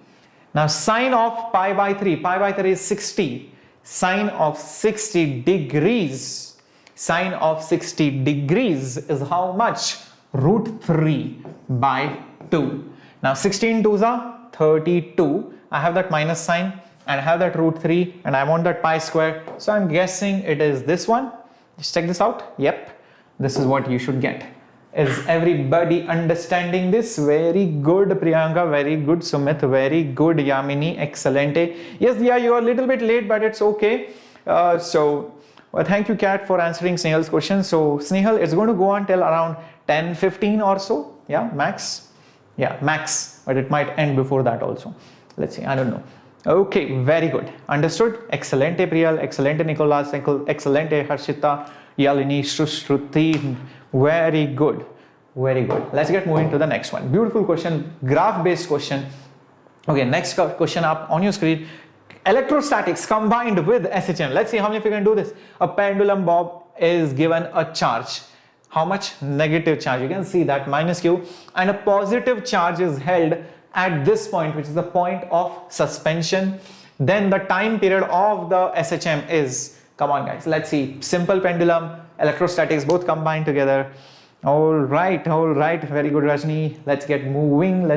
Now sine of pi by 3 is 60, sine of 60 degrees, sine of 60 degrees is how much? Root 3 by 2. Now 16 2s are 32, I have that minus sign, and have that root 3 and I want that pi square. So I'm guessing it is this one. Just check this out. Yep, this is what you should get. Is everybody understanding this? Very good, Priyanka. Very good, Sumit. Very good, Yamini. Excellente. Yes, yeah, you are a little bit late, but it's okay. Well, thank you, Kat, for answering Snehal's question. So, Snehal, it's going to go on till around 10:15 or so. Yeah, max. Yeah, max. But it might end before that also. Let's see. I don't know. Okay, very good. Understood? Excellente, Priyal. Excellente, Nicolas. Excellente, Harshita. Yalini, Shruti. Very good. Very good. Let's get moving to the next one. Beautiful question. Graph-based question. Okay, next question up on your screen. Electrostatics combined with SHM. Let's see how many of you can do this. A pendulum bob is given a charge. How much? Negative charge. You can see that minus q. And a positive charge is held at this point, which is the point of suspension. Then the time period of the SHM is, come on guys, let's see. Simple pendulum, electrostatics, both combined together. All right, very good, Rajni. Let's get moving.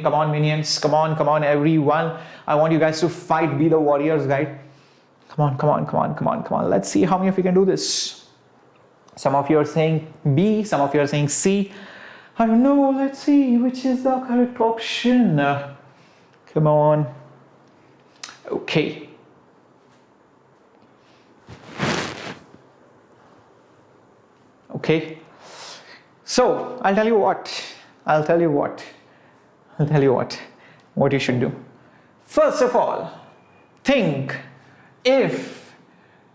Come on, minions, come on, everyone. I want you guys to fight, be the warriors, guys. Come on. Let's see how many of you can do this. Some of you are saying B, some of you are saying C. I don't know. Let's see which is the correct option. Come on. Okay. Okay. So I'll tell you what you should do. First of all, think if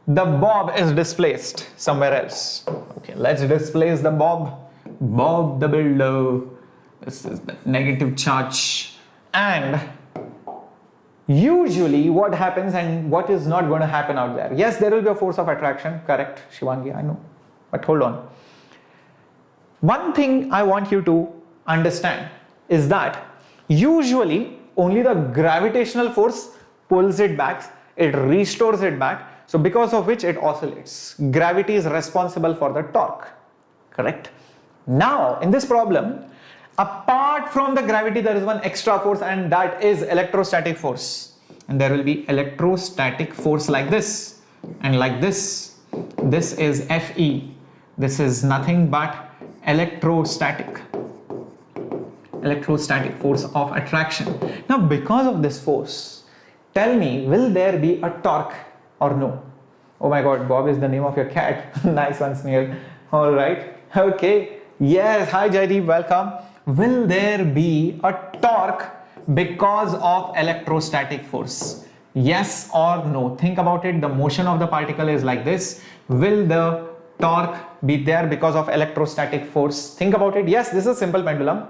the bob is displaced somewhere else. Okay, let's displace the bob the builder. This is the negative charge. And usually what happens and what is not going to happen out there? Yes, there will be a force of attraction, correct, Shivangi, I know. But hold on. One thing I want you to understand is that usually only the gravitational force pulls it back, it restores it back. So because of which it oscillates. Gravity is responsible for the torque, correct? Now in this problem, apart from the gravity, there is one extra force, and that is electrostatic force. And there will be electrostatic force like this and like this. This is Fe. This is nothing but electrostatic force of attraction. Now because of this force, tell me, will there be a torque or no? Oh my god, Bob is the name of your cat. Nice one, Sneha. All right. Okay. Yes. Hi, Jaideep. Welcome. Will there be a torque because of electrostatic force? Yes or no? Think about it. The motion of the particle is like this. Will the torque be there because of electrostatic force? Think about it. Yes, this is simple pendulum.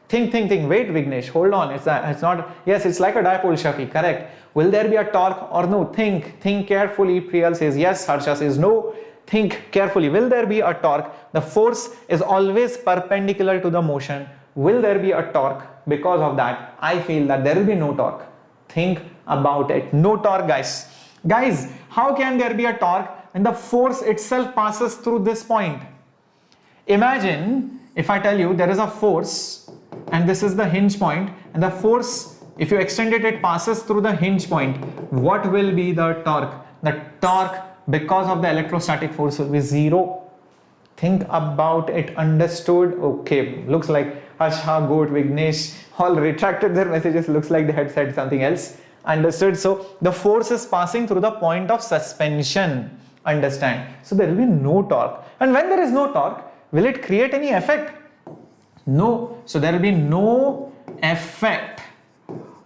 Think. Wait, Vignesh, hold on. It's not. Yes, it's like a dipole, Shafi. Correct. Will there be a torque or no? Think carefully. Priyal says yes. Harsha says no. Think carefully. Will there be a torque? The force is always perpendicular to the motion. Will there be a torque? Because of that, I feel that there will be no torque. Think about it. No torque, guys. Guys, how can there be a torque when the force itself passes through this point? Imagine if I tell you there is a force and this is the hinge point, and the force, if you extend it, it passes through the hinge point. What will be the torque? The torque because of the electrostatic force will be 0. Think about it. Understood? Okay, looks like Harsha, Goat, Vignesh all retracted their messages. Looks like they had said something else. Understood? So the force is passing through the point of suspension. Understand? So there will be no torque. And when there is no torque, will it create any effect? No. So there will be no effect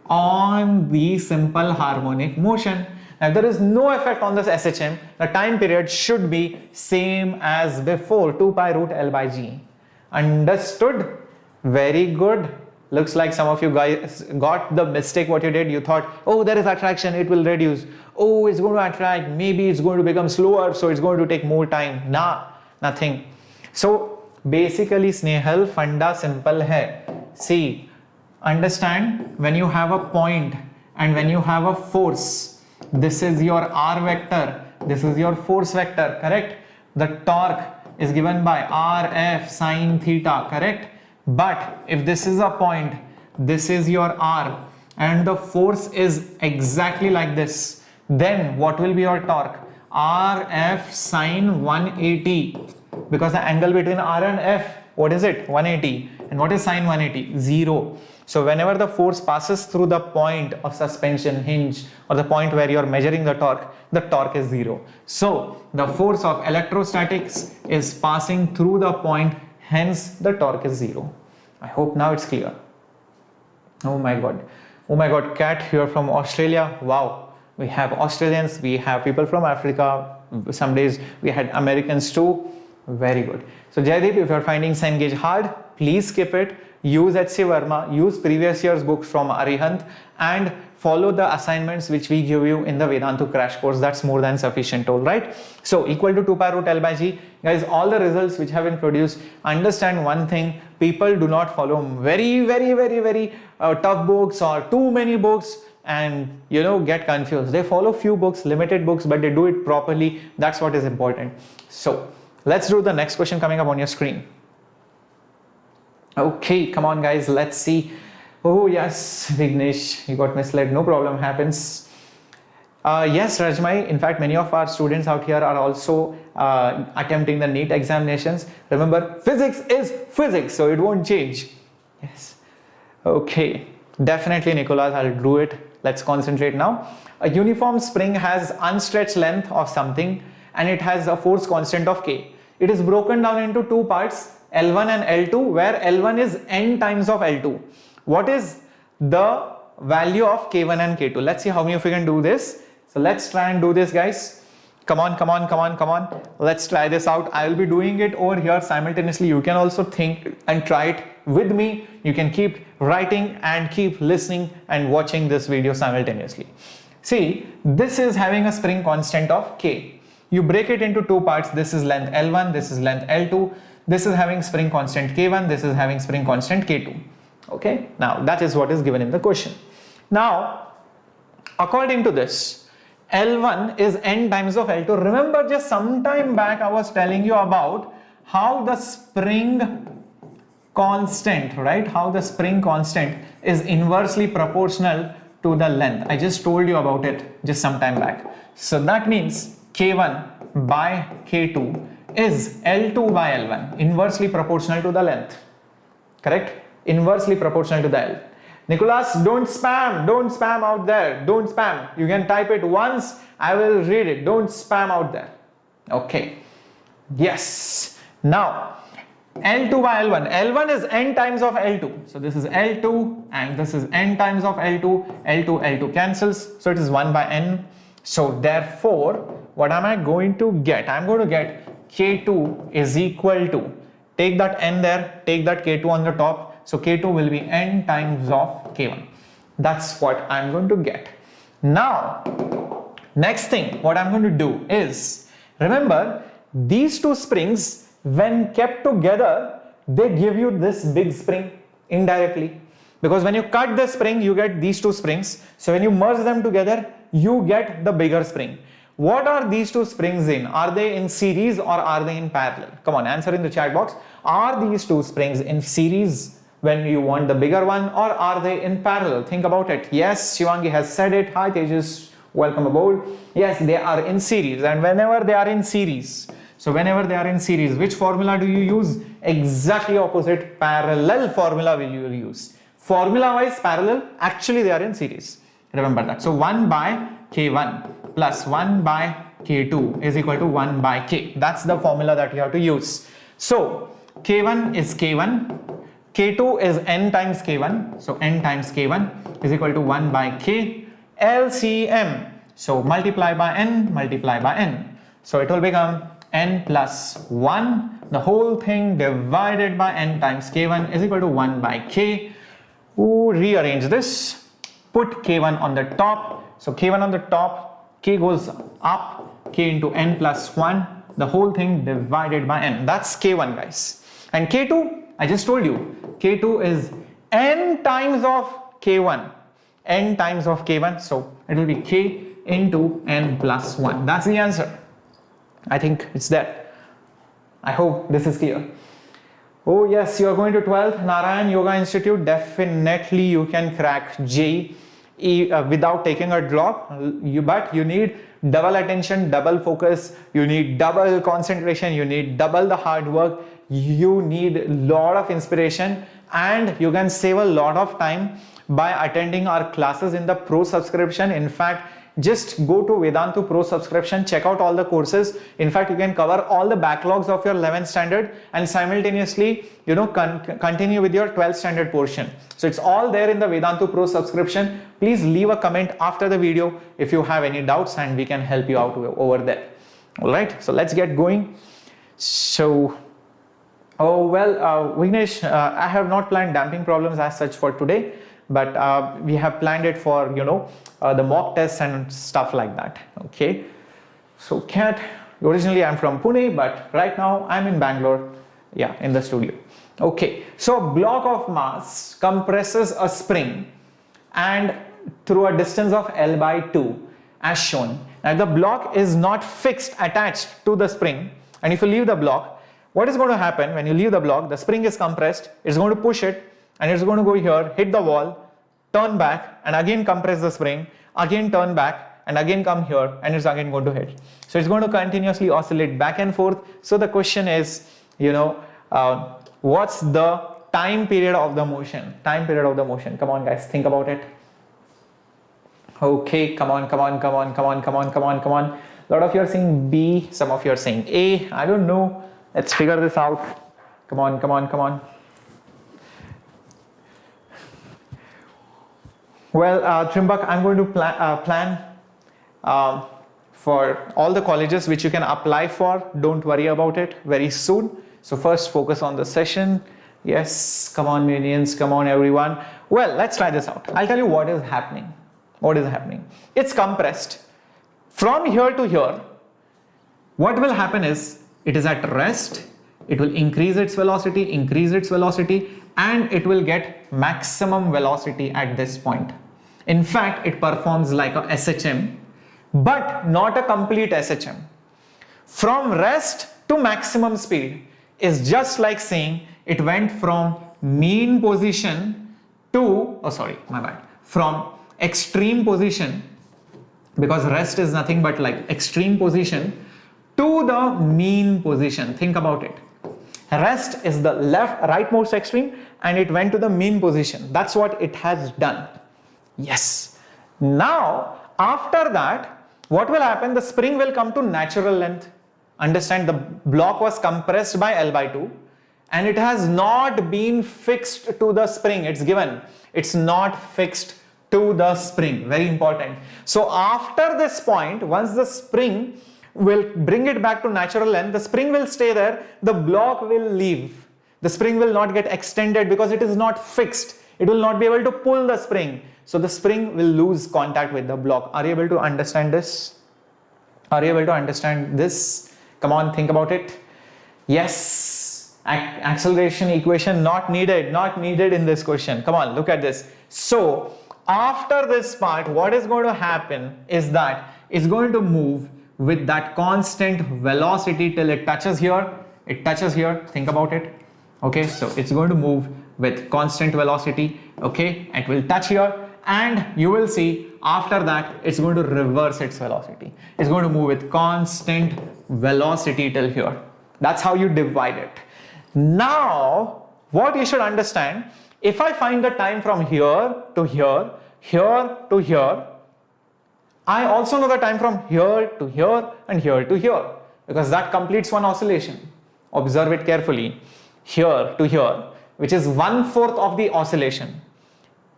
on the simple harmonic motion. Now, if there is no effect on this SHM, the time period should be same as before, 2 pi root L by G. Understood? Very good. Looks like some of you guys got the mistake what you did. You thought, oh, there is attraction, it will reduce. Oh, it's going to attract, maybe it's going to become slower, so it's going to take more time. Nah, nothing. So basically, Snehal, funda simple hai. See, understand, when you have a point and when you have a force, this is your R vector, this is your force vector, correct? The torque is given by RF sine theta, correct? But if this is a point, this is your R, and the force is exactly like this, then what will be your torque? RF sine 180, because the angle between R and F, what is it? 180. And what is sine 180? 0. So whenever the force passes through the point of suspension hinge or the point where you are measuring the torque is 0. So the force of electrostatics is passing through the point, hence the torque is 0. I hope now it's clear. Oh my god, Kat here from Australia. Wow, we have Australians, we have people from Africa, some days we had Americans too. Very good. So Jaideep, if you are finding Sen gauge hard, please skip it. Use H.C. Verma, use previous year's books from Arihant, and follow the assignments which we give you in the Vedantu crash course. That's more than sufficient, all right? So equal to 2 pi root L by G. Guys, all the results which have been produced, understand one thing: people do not follow very tough books or too many books and get confused. They follow few books, limited books, but they do it properly. That's what is important. So let's do the next question coming up on your screen. Okay, come on guys, let's see. Oh yes, Vignesh, you got misled. No problem, happens. Yes, Rajmai, in fact many of our students out here are also attempting the NEET examinations. Remember, physics is physics, so it won't change. Yes. Okay, definitely Nicholas, I'll do it. Let's concentrate now. A uniform spring has unstretched length of something and it has a force constant of K. It is broken down into two parts, L1 and L2, where L1 is n times of L2. What is the value of K1 and K2? Let's see how many of you can do this. So let's try and do this, guys. Come on. Let's try this out. I will be doing it over here simultaneously. You can also think and try it with me. You can keep writing and keep listening and watching this video simultaneously. See, this is having a spring constant of K. You break it into two parts. This is length L1, this is length L2. This is having spring constant K1, this is having spring constant K2. Okay, now that is what is given in the question. Now, according to this, L1 is n times of L2. Remember, just some time back I was telling you about how the spring constant, right? How the spring constant is inversely proportional to the length. I just told you about it just some time back. So that means K1 by K2 is L2 by L1, inversely proportional to the length. Correct? Inversely proportional to the L. Nicholas, don't spam out there. Don't spam. You can type it once, I will read it. Don't spam out there. Okay. Yes. Now, L2 by L1. L1 is n times of L2. So this is L2 and this is n times of L2. L2 cancels. So it is 1 by n. So therefore, what am I going to get? I'm going to get K2 is equal to, take that n there, take that K2 on the top. So K2 will be n times of K1. That's what I'm going to get. Now, next thing, what I'm going to do is, remember, these two springs, when kept together, they give you this big spring indirectly. Because when you cut the spring, you get these two springs. So when you merge them together, you get the bigger spring. What are these two springs in? Are they in series or are they in parallel? Come on, answer in the chat box. Are these two springs in series when you want the bigger one, or are they in parallel? Think about it. Yes, Shivangi has said it. Hi Tejas, welcome aboard. Yes, they are in series, and whenever they are in series, which formula do you use? Exactly opposite, parallel formula will you use. Formula wise parallel, actually they are in series. Remember that. So 1 by K1 plus 1 by K2 is equal to 1 by K. That's the formula that you have to use. So K1 is K1, K2 is n times K1. So n times K1 is equal to 1 by K LCM. So multiply by n. So it will become n plus 1. The whole thing divided by n times K1 is equal to 1 by K. Rearrange this. Put K1 on the top. So K1 on the top, K goes up, K into n plus 1. The whole thing divided by n. That's K1, guys. And K2, I just told you, K2 is n times of K1. N times of K1. So it will be K into n plus 1. That's the answer. I think it's there. I hope this is clear. Oh yes, you are going to 12th Narayan Yoga Institute. Definitely you can crack JEE. without taking a drop. But you need double attention, double focus, you need double concentration, you need double the hard work, you need a lot of inspiration, and you can save a lot of time by attending our classes in the Pro subscription. In fact, just go to Vedantu Pro subscription, check out all the courses. In fact, you can cover all the backlogs of your 11th standard and simultaneously, continue with your 12th standard portion. So it's all there in the Vedantu Pro subscription. Please leave a comment after the video if you have any doubts, and we can help you out over there. All right, so let's get going. So, Vignesh, I have not planned damping problems as such for today, but we have planned it for, the mock tests and stuff like that. Okay, so originally I'm from Pune, but right now I'm in Bangalore, in the studio. Okay, so a block of mass compresses a spring and through a distance of L by 2 as shown. Now the block is not fixed attached to the spring, and if you leave the block, what is going to happen when you leave the block? The spring is compressed, it's going to push it, and it's going to go here, hit the wall, turn back, and again compress the spring, again turn back, and again come here, and it's again going to hit. So it's going to continuously oscillate back and forth. So the question is, what's the time period of the motion? Time period of the motion. Come on, guys, think about it. Okay, come on. A lot of you are saying B, some of you are saying A. I don't know. Let's figure this out. Come on. Well, Trimbak, I'm going to plan for all the colleges which you can apply for. Don't worry about it, very soon. So first focus on the session. Yes, come on minions, come on everyone. Well, let's try this out. I'll tell you what is happening. It's compressed. From here to here, what will happen is, it is at rest, it will increase its velocity, and it will get maximum velocity at this point. In fact, it performs like a SHM, but not a complete SHM. From rest to maximum speed is just like saying it went from mean position to, from extreme position, because rest is nothing but like extreme position, to the mean position. Think about it. Rest is the rightmost extreme, and it went to the mean position. That's what it has done. Yes. Now, after that, what will happen? The spring will come to natural length. Understand, the block was compressed by L by 2, and it has not been fixed to the spring. It's given. It's not fixed to the spring. Very important. So after this point, once the spring will bring it back to natural length, the spring will stay there, the block will leave. The spring will not get extended because it is not fixed. It will not be able to pull the spring. So the spring will lose contact with the block. Are you able to understand this? Are you able to understand this? Come on, think about it. Yes. Acceleration equation not needed in this question. Come on, look at this. So after this part, what is going to happen is that it's going to move with that constant velocity till it touches here. Think about it. Okay, so it's going to move with constant velocity. Okay, it will touch here, and you will see after that it's going to reverse its velocity. It's going to move with constant velocity till here. That's how you divide it. Now, what you should understand, if I find the time from here to here, here to here, I also know the time from here to here and here to here, because that completes one oscillation. Observe it carefully. Here to here, which is 1/4 of the oscillation.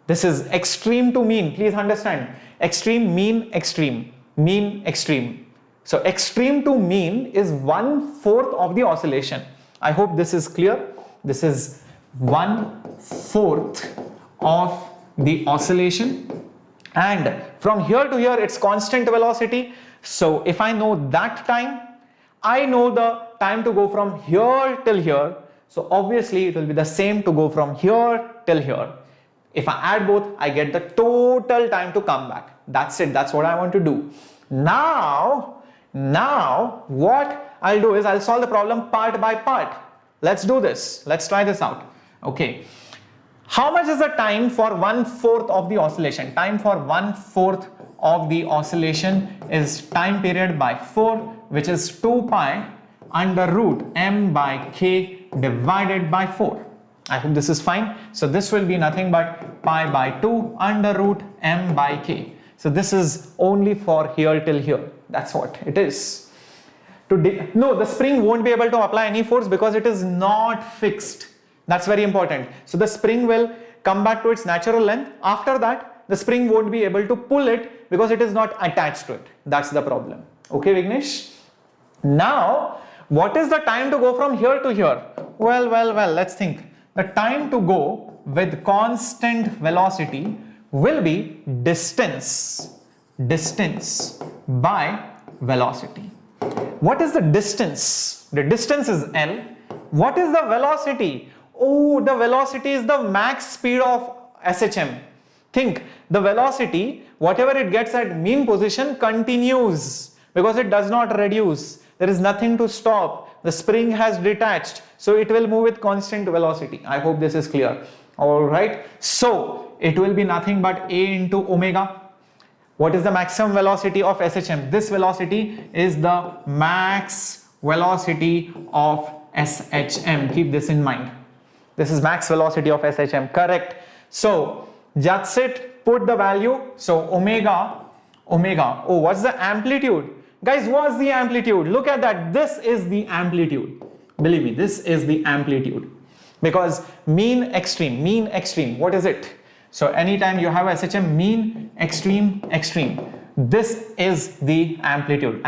This is extreme to mean. Please understand. Extreme, mean, extreme. Mean, extreme. So extreme to mean is 1/4 of the oscillation. I hope this is clear. This is 1/4 of the oscillation. And from here to here, it's constant velocity. So if I know that time, I know the time to go from here till here. So obviously it will be the same to go from here till here. If I add both, I get the total time to come back. That's it. That's what I want to do. Now what I'll do is I'll solve the problem part by part. Let's do this. Let's try this out. Okay. How much is the time for 1/4 of the oscillation? Time for 1/4 of the oscillation is time period by 4, which is 2 pi under root m by k divided by 4. I hope this is fine. So this will be nothing but pi by 2 under root m by k. So this is only for here till here. That's what it is. No, the spring won't be able to apply any force because it is not fixed. That's very important. So the spring will come back to its natural length. After that, the spring won't be able to pull it because it is not attached to it. That's the problem. Okay, Vignesh? Now, what is the time to go from here to here? Well, let's think. The time to go with constant velocity will be distance by velocity. What is the distance? The distance is L. What is the velocity? Oh, the velocity is the max speed of SHM. Think, the velocity, whatever it gets at mean position, continues because it does not reduce. There is nothing to stop. The spring has detached, so it will move with constant velocity. I hope this is clear. Alright, so it will be nothing but A into omega. What is the maximum velocity of SHM? This velocity is the max velocity of SHM. Keep this in mind. This is max velocity of SHM, correct. So that's it, put the value. So omega, oh, what's the amplitude? Guys, what's the amplitude? Look at that, this is the amplitude. Believe me, this is the amplitude. Because mean, extreme, what is it? So anytime you have SHM, mean, extreme, this is the amplitude.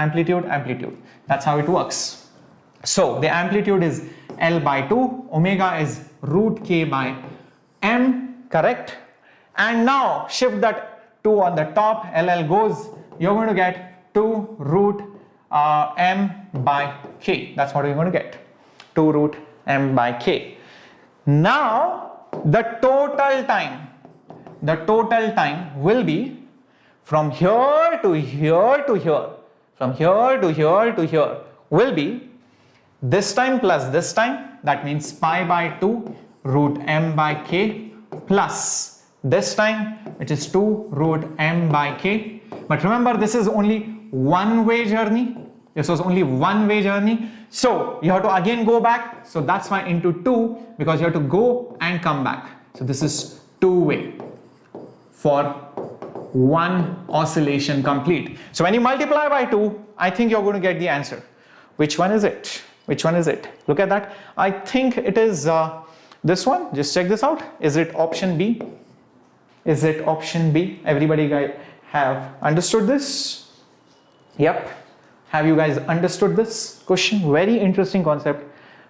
That's how it works. So the amplitude is L by 2, omega is root k by m, correct? And now shift that 2 on the top, LL goes, you're going to get 2 root m by k. That's what you're going to get, 2 root m by k. Now the total time will be from here to here to here, will be this time plus this time, that means pi by 2 root m by k plus this time, which is 2 root m by k. But remember, this is only one-way journey. This was only one-way journey. So you have to again go back. So that's why into 2, because you have to go and come back. So this is two-way for one oscillation complete. So when you multiply by 2, I think you're going to get the answer. Which one is it? Look at that. I think it is this one. Just check this out. Is it option B? Everybody have understood this? Yep. Have you guys understood this question? Very interesting concept.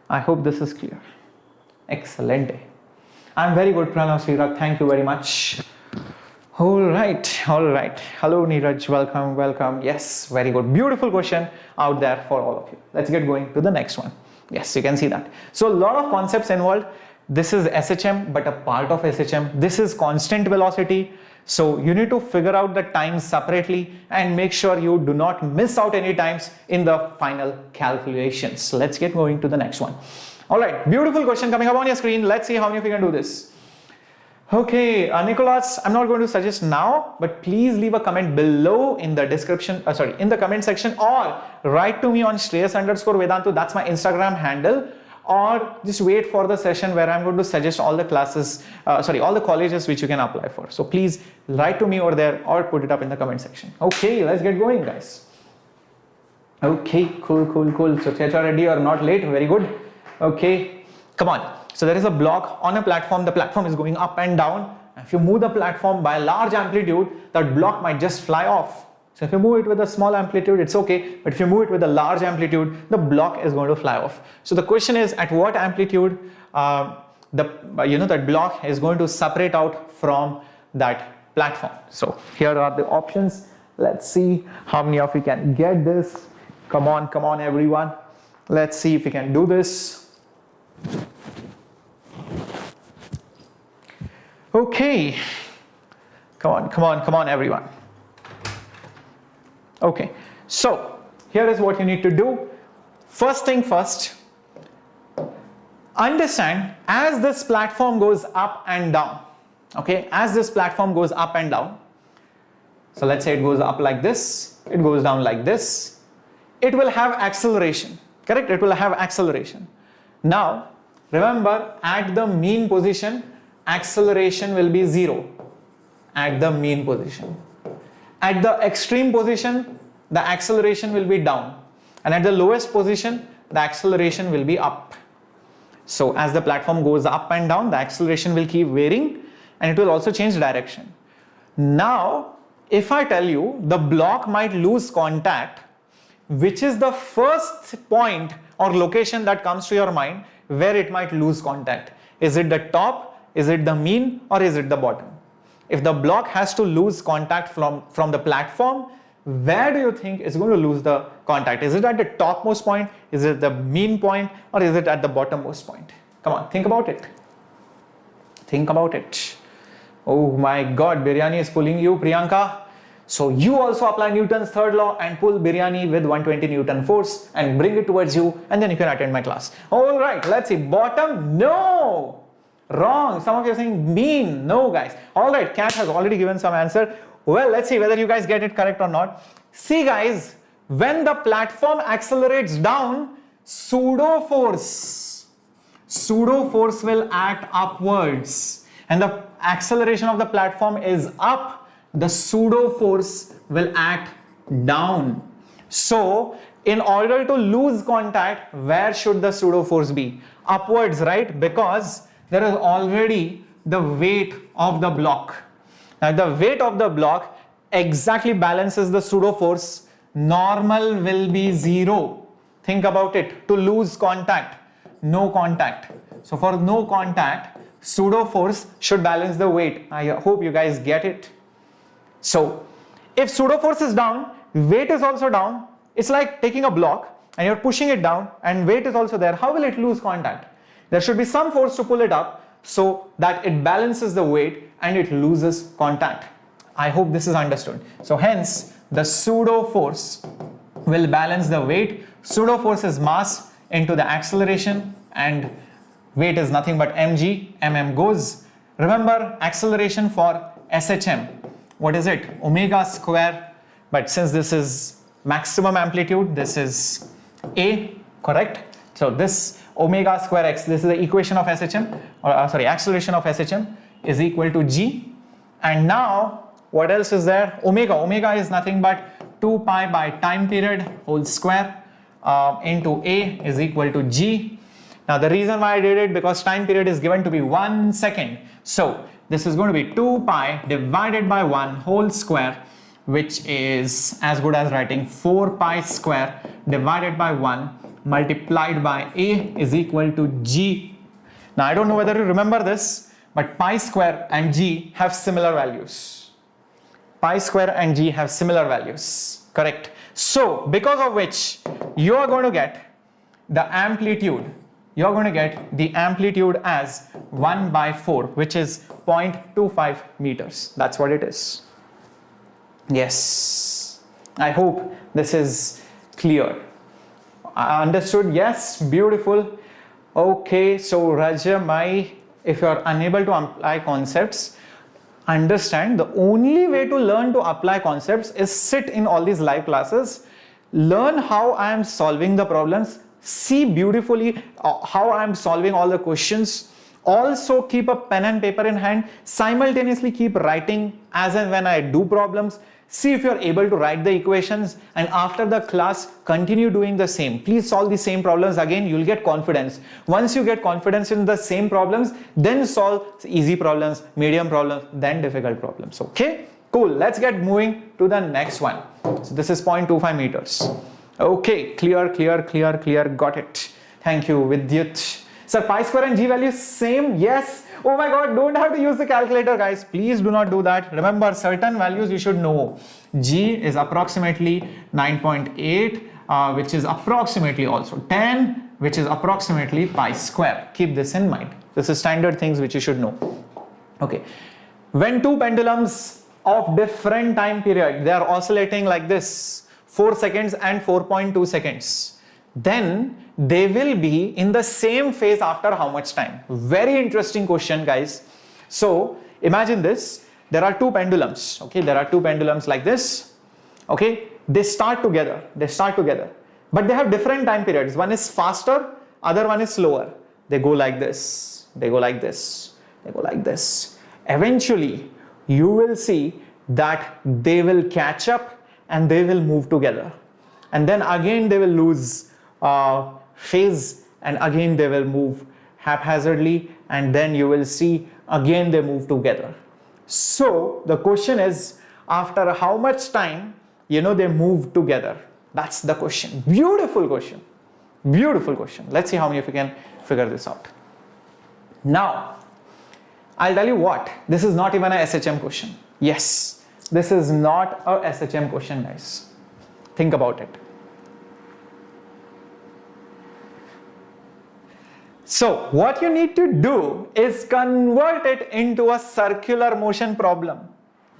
I hope this is clear. Excellent. I'm very good, Pranav Srirak. Thank you very much. All right. Hello, Neeraj. Welcome. Yes, very good. Beautiful question out there for all of you. Let's get going to the next one. Yes, you can see that. So a lot of concepts involved. This is SHM, but a part of SHM. This is constant velocity. So you need to figure out the times separately and make sure you do not miss out any times in the final calculations. Let's get going to the next one. All right, beautiful question coming up on your screen. Let's see how many of you can do this. Okay, Nicholas, I'm not going to suggest now, but please leave a comment below in the description, in the comment section, or write to me on Shreyas_Vedantu. That's my Instagram handle. Or just wait for the session where I'm going to suggest all the classes, all the colleges which you can apply for. So please write to me over there or put it up in the comment section. Okay, let's get going, guys. Okay, cool. So Checha Reddy, you're not late. Very good. Okay, come on. So there is a block on a platform. The platform is going up and down. If you move the platform by a large amplitude, that block might just fly off. So if you move it with a small amplitude, it's okay. But if you move it with a large amplitude, the block is going to fly off. So the question is, at what amplitude that block is going to separate out from that platform? So here are the options. Let's see how many of you can get this. Come on, everyone. Let's see if we can do this. Okay. Come on, everyone. Okay, so here is what you need to do. First thing first, Understand, as this platform goes up and down, okay, as this platform goes up and down, so let's say it goes up like this, it goes down like this, it will have acceleration, correct? It will have acceleration. Now, remember, at the mean position, acceleration will be 0 at the mean position. At the extreme position, the acceleration will be down, and at the lowest position, the acceleration will be up. So as the platform goes up and down, the acceleration will keep varying, and it will also change direction. Now, if I tell you the block might lose contact, which is the first point or location that comes to your mind where it might lose contact? Is it the top, is it the mean, or is it the bottom? If the block has to lose contact from the platform, where do you think it's going to lose the contact? Is it at the topmost point, is it the mean point, or is it at the bottommost point? Come on, think about it. Think about it. Oh my God, Biryani is pulling you, Priyanka. So you also apply Newton's third law and pull Biryani with 120 Newton force and bring it towards you, and then you can attend my class. All right, let's see. Bottom, no. Wrong. Some of you are saying mean. No, guys. All right, Cat has already given some answer. Well, let's see whether you guys get it correct or not. See, guys, when the platform accelerates down, pseudo force will act upwards, and the acceleration of the platform is up. The pseudo force will act down. So, in order to lose contact, where should the pseudo force be? Upwards, right? Because there is already the weight of the block. Now, the weight of the block exactly balances the pseudo force. Normal will be 0. Think about it. To lose contact, no contact. So for no contact, pseudo force should balance the weight. I hope you guys get it. So if pseudo force is down, weight is also down. It's like taking a block and you're pushing it down and weight is also there. How will it lose contact? There should be some force to pull it up so that it balances the weight and it loses contact. I hope this is understood. So hence, the pseudo force will balance the weight. Pseudo force is mass into the acceleration, and weight is nothing but mg. Mm goes. Remember, acceleration for SHM. What is it? Omega square. But since this is maximum amplitude, this is A, correct? So this omega square x, this is the equation of SHM, or acceleration of SHM is equal to g. And now what else is there? Omega is nothing but 2 pi by time period whole square into A is equal to g. Now the reason why I did it, because time period is given to be 1 second. So this is going to be 2 pi divided by 1 whole square, which is as good as writing 4 pi square divided by 1 multiplied by A is equal to g. Now I don't know whether you remember this, but pi square and g have similar values. Pi square and g have similar values, correct? So because of which you are going to get the amplitude, as 1 by 4, which is 0.25 meters. That's what it is. Yes, I hope this is clear. Understood? Yes, beautiful. Okay, so Rajamai, if you are unable to apply concepts, understand the only way to learn to apply concepts is sit in all these live classes, learn how I am solving the problems, see beautifully how I am solving all the questions. Also keep a pen and paper in hand, simultaneously keep writing as and when I do problems. See if you are able to write the equations, and after the class continue doing the same. Please solve the same problems again, you'll get confidence. Once you get confidence in the same problems, then solve easy problems, medium problems, then difficult problems. Okay, cool. Let's get moving to the next one. So this is 0.25 meters. Okay, clear, got it. Thank you, Vidyut. Sir, pi square and g value same? Yes. Oh my God, don't have to use the calculator, guys. Please do not do that. Remember, certain values you should know. G is approximately 9.8, which is approximately also 10, which is approximately pi square. Keep this in mind. This is standard things which you should know. Okay. When two pendulums of different time period, they are oscillating like this, 4 seconds and 4.2 seconds. then they will be in the same phase after how much time? Very interesting question, guys. So imagine this, there are two pendulums, okay, there are two pendulums like this, okay, they start together, but they have different time periods. One is faster, other one is slower. They go like this, they go like this, they go like this. Eventually you will see that they will catch up and they will move together, and then again they will lose phase, and again they will move haphazardly, and then you will see again they move together. So the question is, after how much time, you know, they move together? That's the question. Beautiful question, beautiful question. Let's see how many of you can figure this out. Now I'll tell you what, this is not even a SHM question. Yes, this is not a SHM question, guys. Think about it. So what you need to do is convert it into a circular motion problem.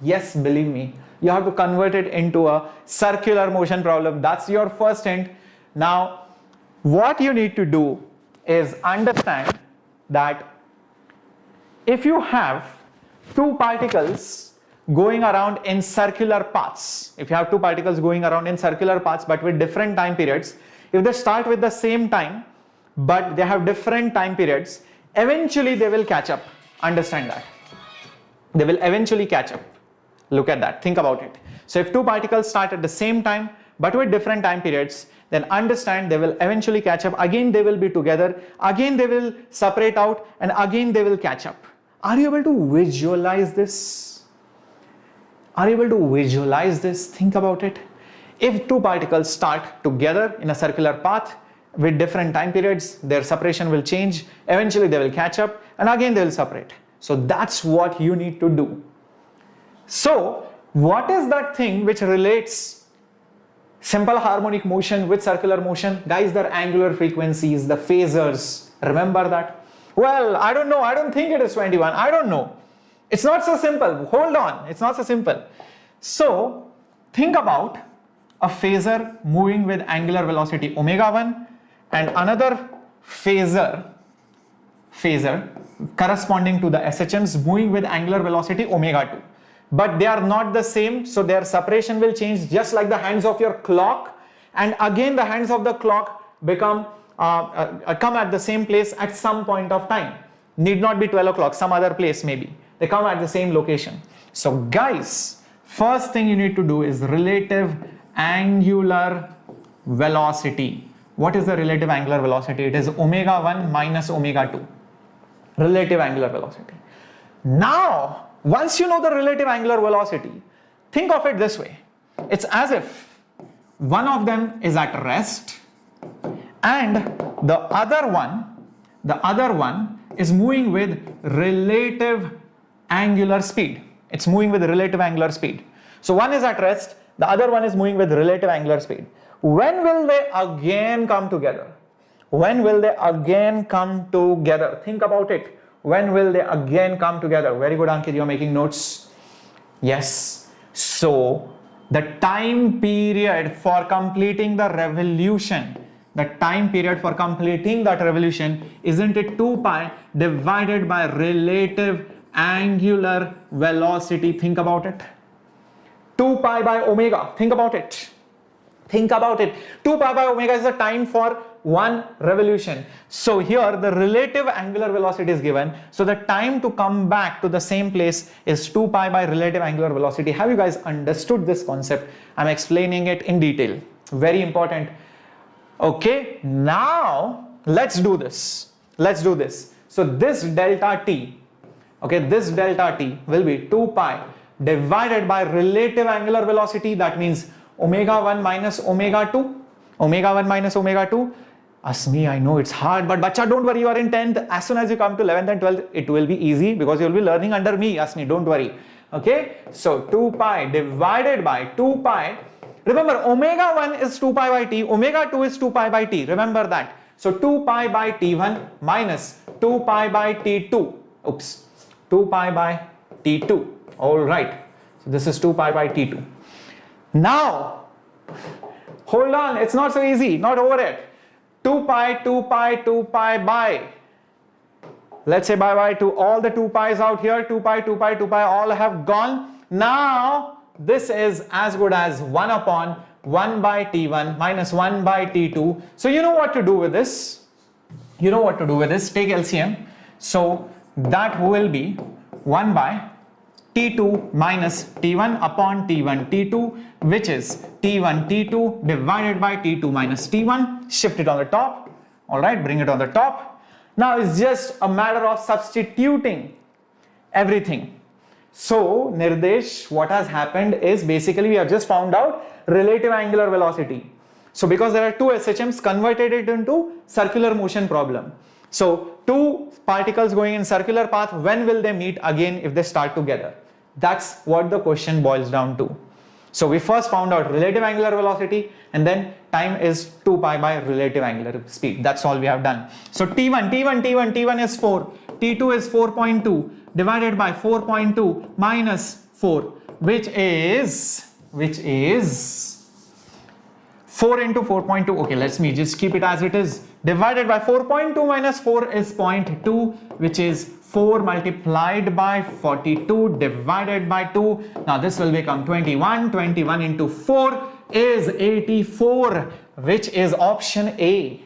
Yes, believe me, you have to convert it into a circular motion problem. That's your first hint. Now what you need to do is understand that if you have two particles going around in circular paths, but with different time periods, if they start with the same time but they have different time periods, eventually they will catch up. Understand that. They will eventually catch up. Look at that, think about it. So if two particles start at the same time but with different time periods, then understand they will eventually catch up. Again they will be together, again they will separate out, and again they will catch up. Are you able to visualize this? Are you able to visualize this? Think about it. If two particles start together in a circular path with different time periods, their separation will change, eventually they will catch up, and again they will separate. So that's what you need to do. So what is that thing which relates simple harmonic motion with circular motion? Guys, they're angular frequencies, the phasors. Remember that? Well, I don't know, I don't think it is 21, I don't know. It's not so simple, hold on, it's not so simple. So think about a phasor moving with angular velocity ω1 and another phasor corresponding to the SHMs moving with angular velocity ω2. But they are not the same, so their separation will change, just like the hands of your clock, and again the hands of the clock become come at the same place at some point of time. Need not be 12 o'clock, some other place maybe. They come at the same location. So guys, first thing you need to do is relative angular velocity. What is the relative angular velocity? It is ω1 minus ω2. Relative angular velocity. Now, once you know the relative angular velocity, think of it this way. It's as if one of them is at rest and the other one is moving with relative angular speed. It's moving with relative angular speed. So one is at rest, the other one is moving with relative angular speed. When will they again come together? When will they again come together? Think about it. When will they again come together? Very good, Ankit, you are making notes. Yes. So the time period for completing the revolution, isn't it 2 pi divided by relative angular velocity? Think about it. 2 pi by omega. Think about it. 2 pi by omega is the time for one revolution. So here the relative angular velocity is given. So the time to come back to the same place is 2 pi by relative angular velocity. Have you guys understood this concept? I'm explaining it in detail. Very important. Okay, now let's do this. So this delta t, this delta t will be 2 pi divided by relative angular velocity. That means ω1 minus ω2. Asmi, I know it's hard, but bacha, don't worry, you are in 10th. As soon as you come to 11th and 12th, it will be easy because you will be learning under me. Asmi, don't worry. Okay, so 2 pi divided by 2 pi. Remember, ω1 is 2 pi by t, ω2 is 2 pi by t. Remember that. So 2 pi by t1 minus 2 pi by t2. Oops, 2 pi by t2. All right. So this is 2 pi by t2. Now, hold on, it's not so easy, not over yet. 2 pi, 2 pi, 2 pi, bye. Let's say bye bye to all the 2 pi's out here. 2 pi, 2 pi, 2 pi, all have gone. Now this is as good as 1 upon 1 by T1 minus 1 by T2. So you know what to do with this. You know what to do with this. Take LCM. So that will be 1 by T2 minus T1 upon T1 T2, which is T1 T2 divided by T2 minus T1. Shift it on the top. All right, bring it on the top. Now it's just a matter of substituting everything. So Nirdesh, what has happened is basically we have just found out relative angular velocity. So because there are two SHMs, converted it into circular motion problem. So two particles going in circular path, when will they meet again if they start together? That's what the question boils down to. So we first found out relative angular velocity, and then time is 2 pi by relative angular speed. That's all we have done. So T1 is 4, T2 is 4.2 divided by 4.2 minus 4, which is 4 into 4.2. Okay, let's me just keep it as it is. Divided by 4.2 minus 4 is 0.2, which is 4 multiplied by 42 divided by 2. Now this will become 21. 21 into 4 is 84, which is option A.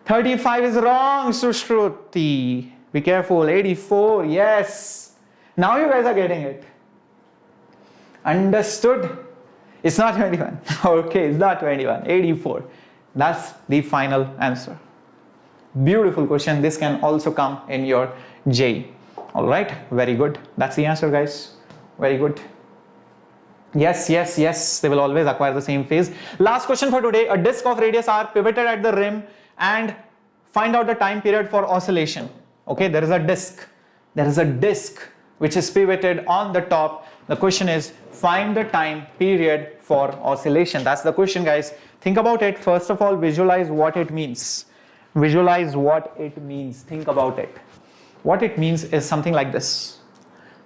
35 is wrong, Sushruti. Be careful. 84, yes. Now you guys are getting it. Understood? It's not 21. Okay, it's not 21. 84. That's the final answer. Beautiful question. This can also come in your JEE. All right, very good. That's the answer, guys. Very good. Yes, yes, yes. They will always acquire the same phase. Last question for today. A disk of radius r pivoted at the rim, and find out the time period for oscillation. Okay, there is a disk. There is a disk which is pivoted on the top. The question is, find the time period for oscillation. That's the question, guys. Think about it. First of all, visualize what it means. Visualize what it means. Think about it. What it means is something like this.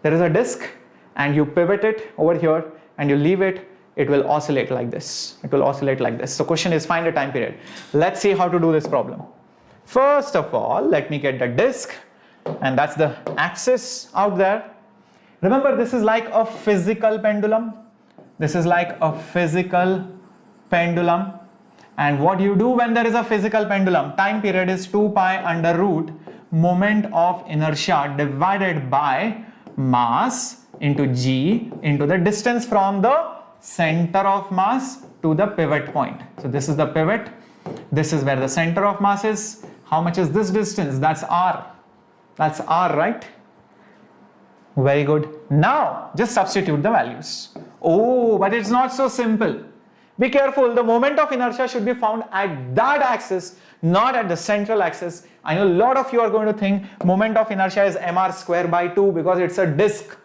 There is a disk and you pivot it over here and you leave it. It will oscillate like this. It will oscillate like this. So question is, find the time period. Let's see how to do this problem. First of all, let me get the disk, and that's the axis out there. Remember, this is like a physical pendulum. This is like a physical pendulum. And what you do when there is a physical pendulum, time period is 2 pi under root moment of inertia divided by mass into g into the distance from the center of mass to the pivot point. So this is the pivot. This is where the center of mass is. How much is this distance? That's r. That's r, right? Very good. Now just substitute the values. Oh, but it's not so simple. Be careful. The moment of inertia should be found at that axis, not at the central axis. I know a lot of you are going to think moment of inertia is mr square by 2 because it's a disk.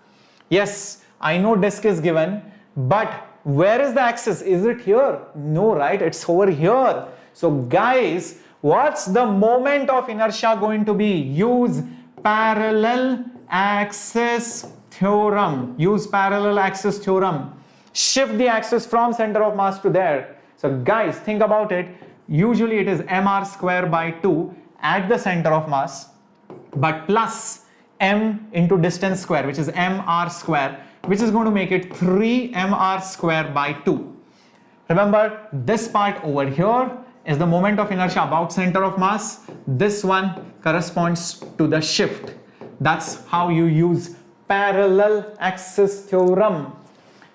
Yes, I know disk is given, but where is the axis? Is it here? No, right? It's over here. So guys, what's the moment of inertia going to be? Use parallel axis theorem. Use parallel axis theorem. Shift the axis from center of mass to there. So guys, think about it. Usually it is mr square by 2 at the center of mass, but plus m into distance square, which is mr square, which is going to make it 3 mr square by 2. Remember, this part over here is the moment of inertia about center of mass. This one corresponds to the shift. That's how you use parallel axis theorem.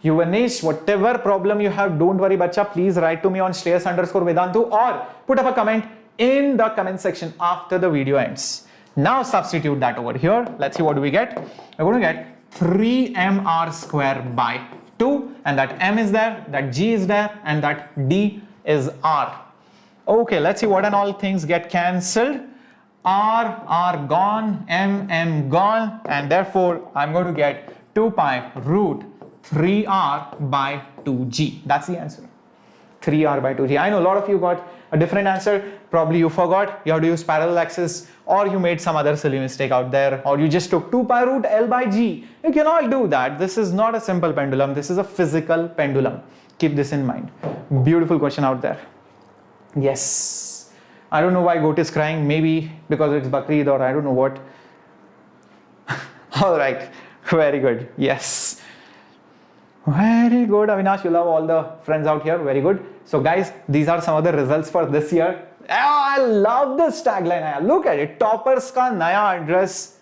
Yuvanesh, whatever problem you have, don't worry, bacha. Please write to me on Shreyas_Vedantu or put up a comment in the comment section after the video ends. Now substitute that over here. Let's see what do we get. We're going to get 3 mr square by 2, and that m is there, that g is there, and that d is r. Okay, let's see what and all things get cancelled. R gone, m gone, and therefore I'm going to get 2 pi root 3r by 2g. That's the answer. 3r by 2g. I know a lot of you got a different answer. Probably you forgot you have to use parallel axis, or you made some other silly mistake out there, or you just took 2 pi root l by g. You cannot do that. This is not a simple pendulum. This is a physical pendulum. Keep this in mind. Beautiful question out there. Yes. I don't know why goat is crying, maybe because it's Bakrid or I don't know what. All right, very good. Yes. Very good, Avinash. You love all the friends out here. Very good. So guys, these are some of the results for this year. Oh, I love this tagline. Look at it. Toppers का नया address.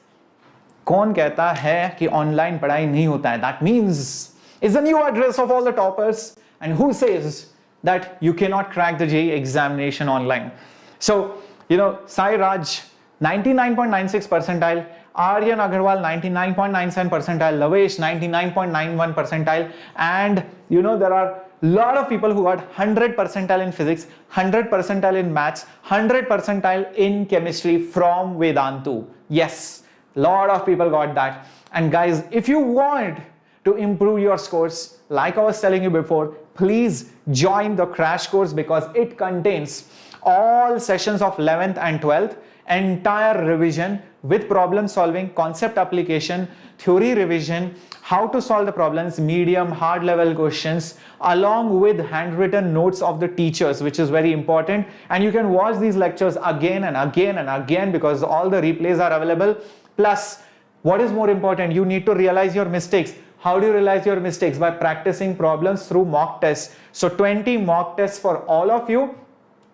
कौन कहता है कि online पढ़ाई नहीं होता है? That means it's a new address of all the toppers. And who says that you cannot crack the JEE examination online? So, you know, Sai Raj, 99.96 percentile. Aryan Agarwal 99.97 percentile, Lavesh 99.91 percentile, and you know there are a lot of people who got 100 percentile in physics, 100 percentile in maths, 100 percentile in chemistry from Vedantu. Yes, a lot of people got that. And guys, if you want to improve your scores, like I was telling you before, please join the crash course because it contains all sessions of 11th and 12th, entire revision with problem solving, concept application, theory revision, how to solve the problems, medium, hard level questions, along with handwritten notes of the teachers, which is very important. And you can watch these lectures again and again and again because all the replays are available. Plus, what is more important, you need to realize your mistakes. How do you realize your mistakes? By practicing problems through mock tests. So 20 mock tests for all of you,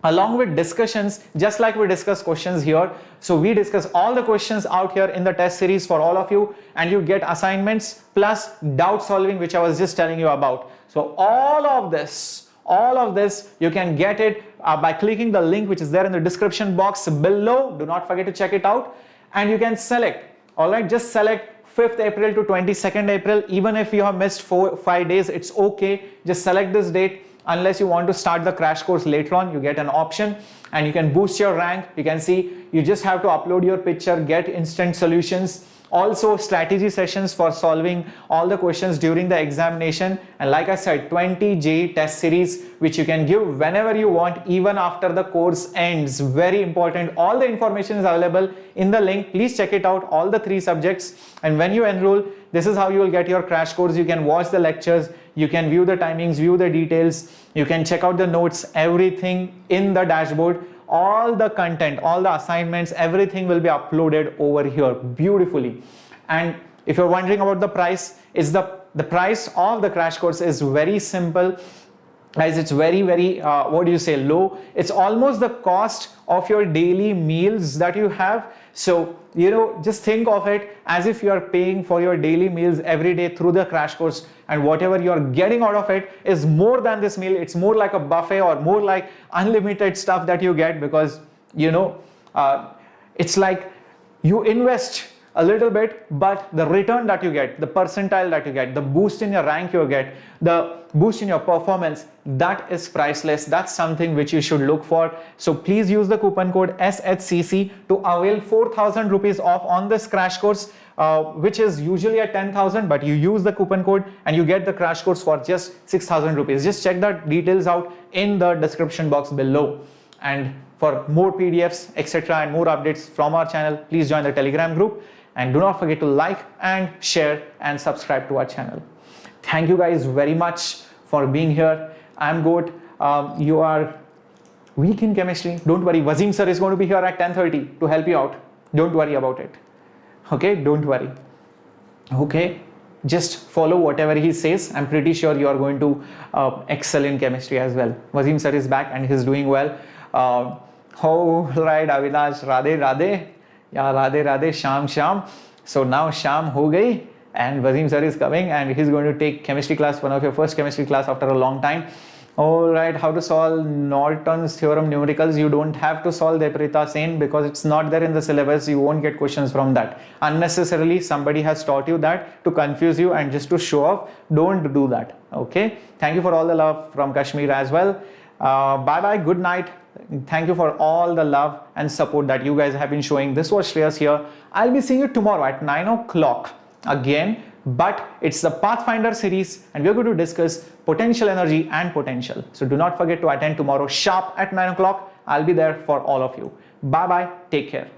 along with discussions, just like we discuss questions here. So we discuss all the questions out here in the test series for all of you, and you get assignments plus doubt solving, which I was just telling you about. So all of this, you can get it by clicking the link which is there in the description box below. Do not forget to check it out. And you can select, all right, just select 5th April to 22nd April. Even if you have missed 4-5 days, it's okay. Just select this date. Unless you want to start the crash course later on, you get an option and you can boost your rank. You can see you just have to upload your picture, get instant solutions, also strategy sessions for solving all the questions during the examination, and like I said, 20 JEE test series which you can give whenever you want, even after the course ends. Very important. All the information is available in the link. Please check it out, all the 3 subjects. And when you enroll, this is how you will get your crash course. You can watch the lectures, you can view the timings, view the details, you can check out the notes, everything in the dashboard. All the content, all the assignments, everything will be uploaded over here beautifully. And if you're wondering about the price, is the price of the crash course is very simple. Guys, it's very low. It's almost the cost of your daily meals that you have. So, you know, just think of it as if you are paying for your daily meals every day through the crash course, and whatever you are getting out of it is more than this meal. It's more like a buffet or more like unlimited stuff that you get, because, you know, it's like you invest a little bit, but the return that you get, the percentile that you get, the boost in your rank you get, the boost in your performance, that is priceless. That's something which you should look for. So please use the coupon code SHCC to avail 4,000 rupees off on this crash course, which is usually at 10,000, but you use the coupon code and you get the crash course for just 6,000 rupees. Just check the details out in the description box below. And for more PDFs, etc., and more updates from our channel, please join the Telegram group. And do not forget to like and share and subscribe to our channel. Thank you guys very much for being here. I'm Goat. You are weak in chemistry. Don't worry. Wasim sir is going to be here at 10:30 to help you out. Don't worry about it. Okay? Don't worry. Okay? Just follow whatever he says. I'm pretty sure you are going to excel in chemistry as well. Wasim sir is back and he's doing well. All right, Avinash. Radhe Radhe. Yeah, Radhe Radhe, Sham Sham. So now Sham ho gayi and Wasim sir is coming and he's going to take chemistry class, one of your first chemistry class after a long time. Alright, how to solve Norton's theorem numericals. You don't have to solve Deprita Sen because it's not there in the syllabus. You won't get questions from that. Unnecessarily, somebody has taught you that to confuse you and just to show off. Don't do that. Okay. Thank you for all the love from Kashmir as well. Bye bye. Good night. Thank you for all the love and support that you guys have been showing. This was Shreyas here. I'll be seeing you tomorrow at 9 o'clock again, but it's the Pathfinder series and we're going to discuss potential energy and potential. So do not forget to attend tomorrow sharp at 9 o'clock. I'll be there for all of you. Bye bye. Take care.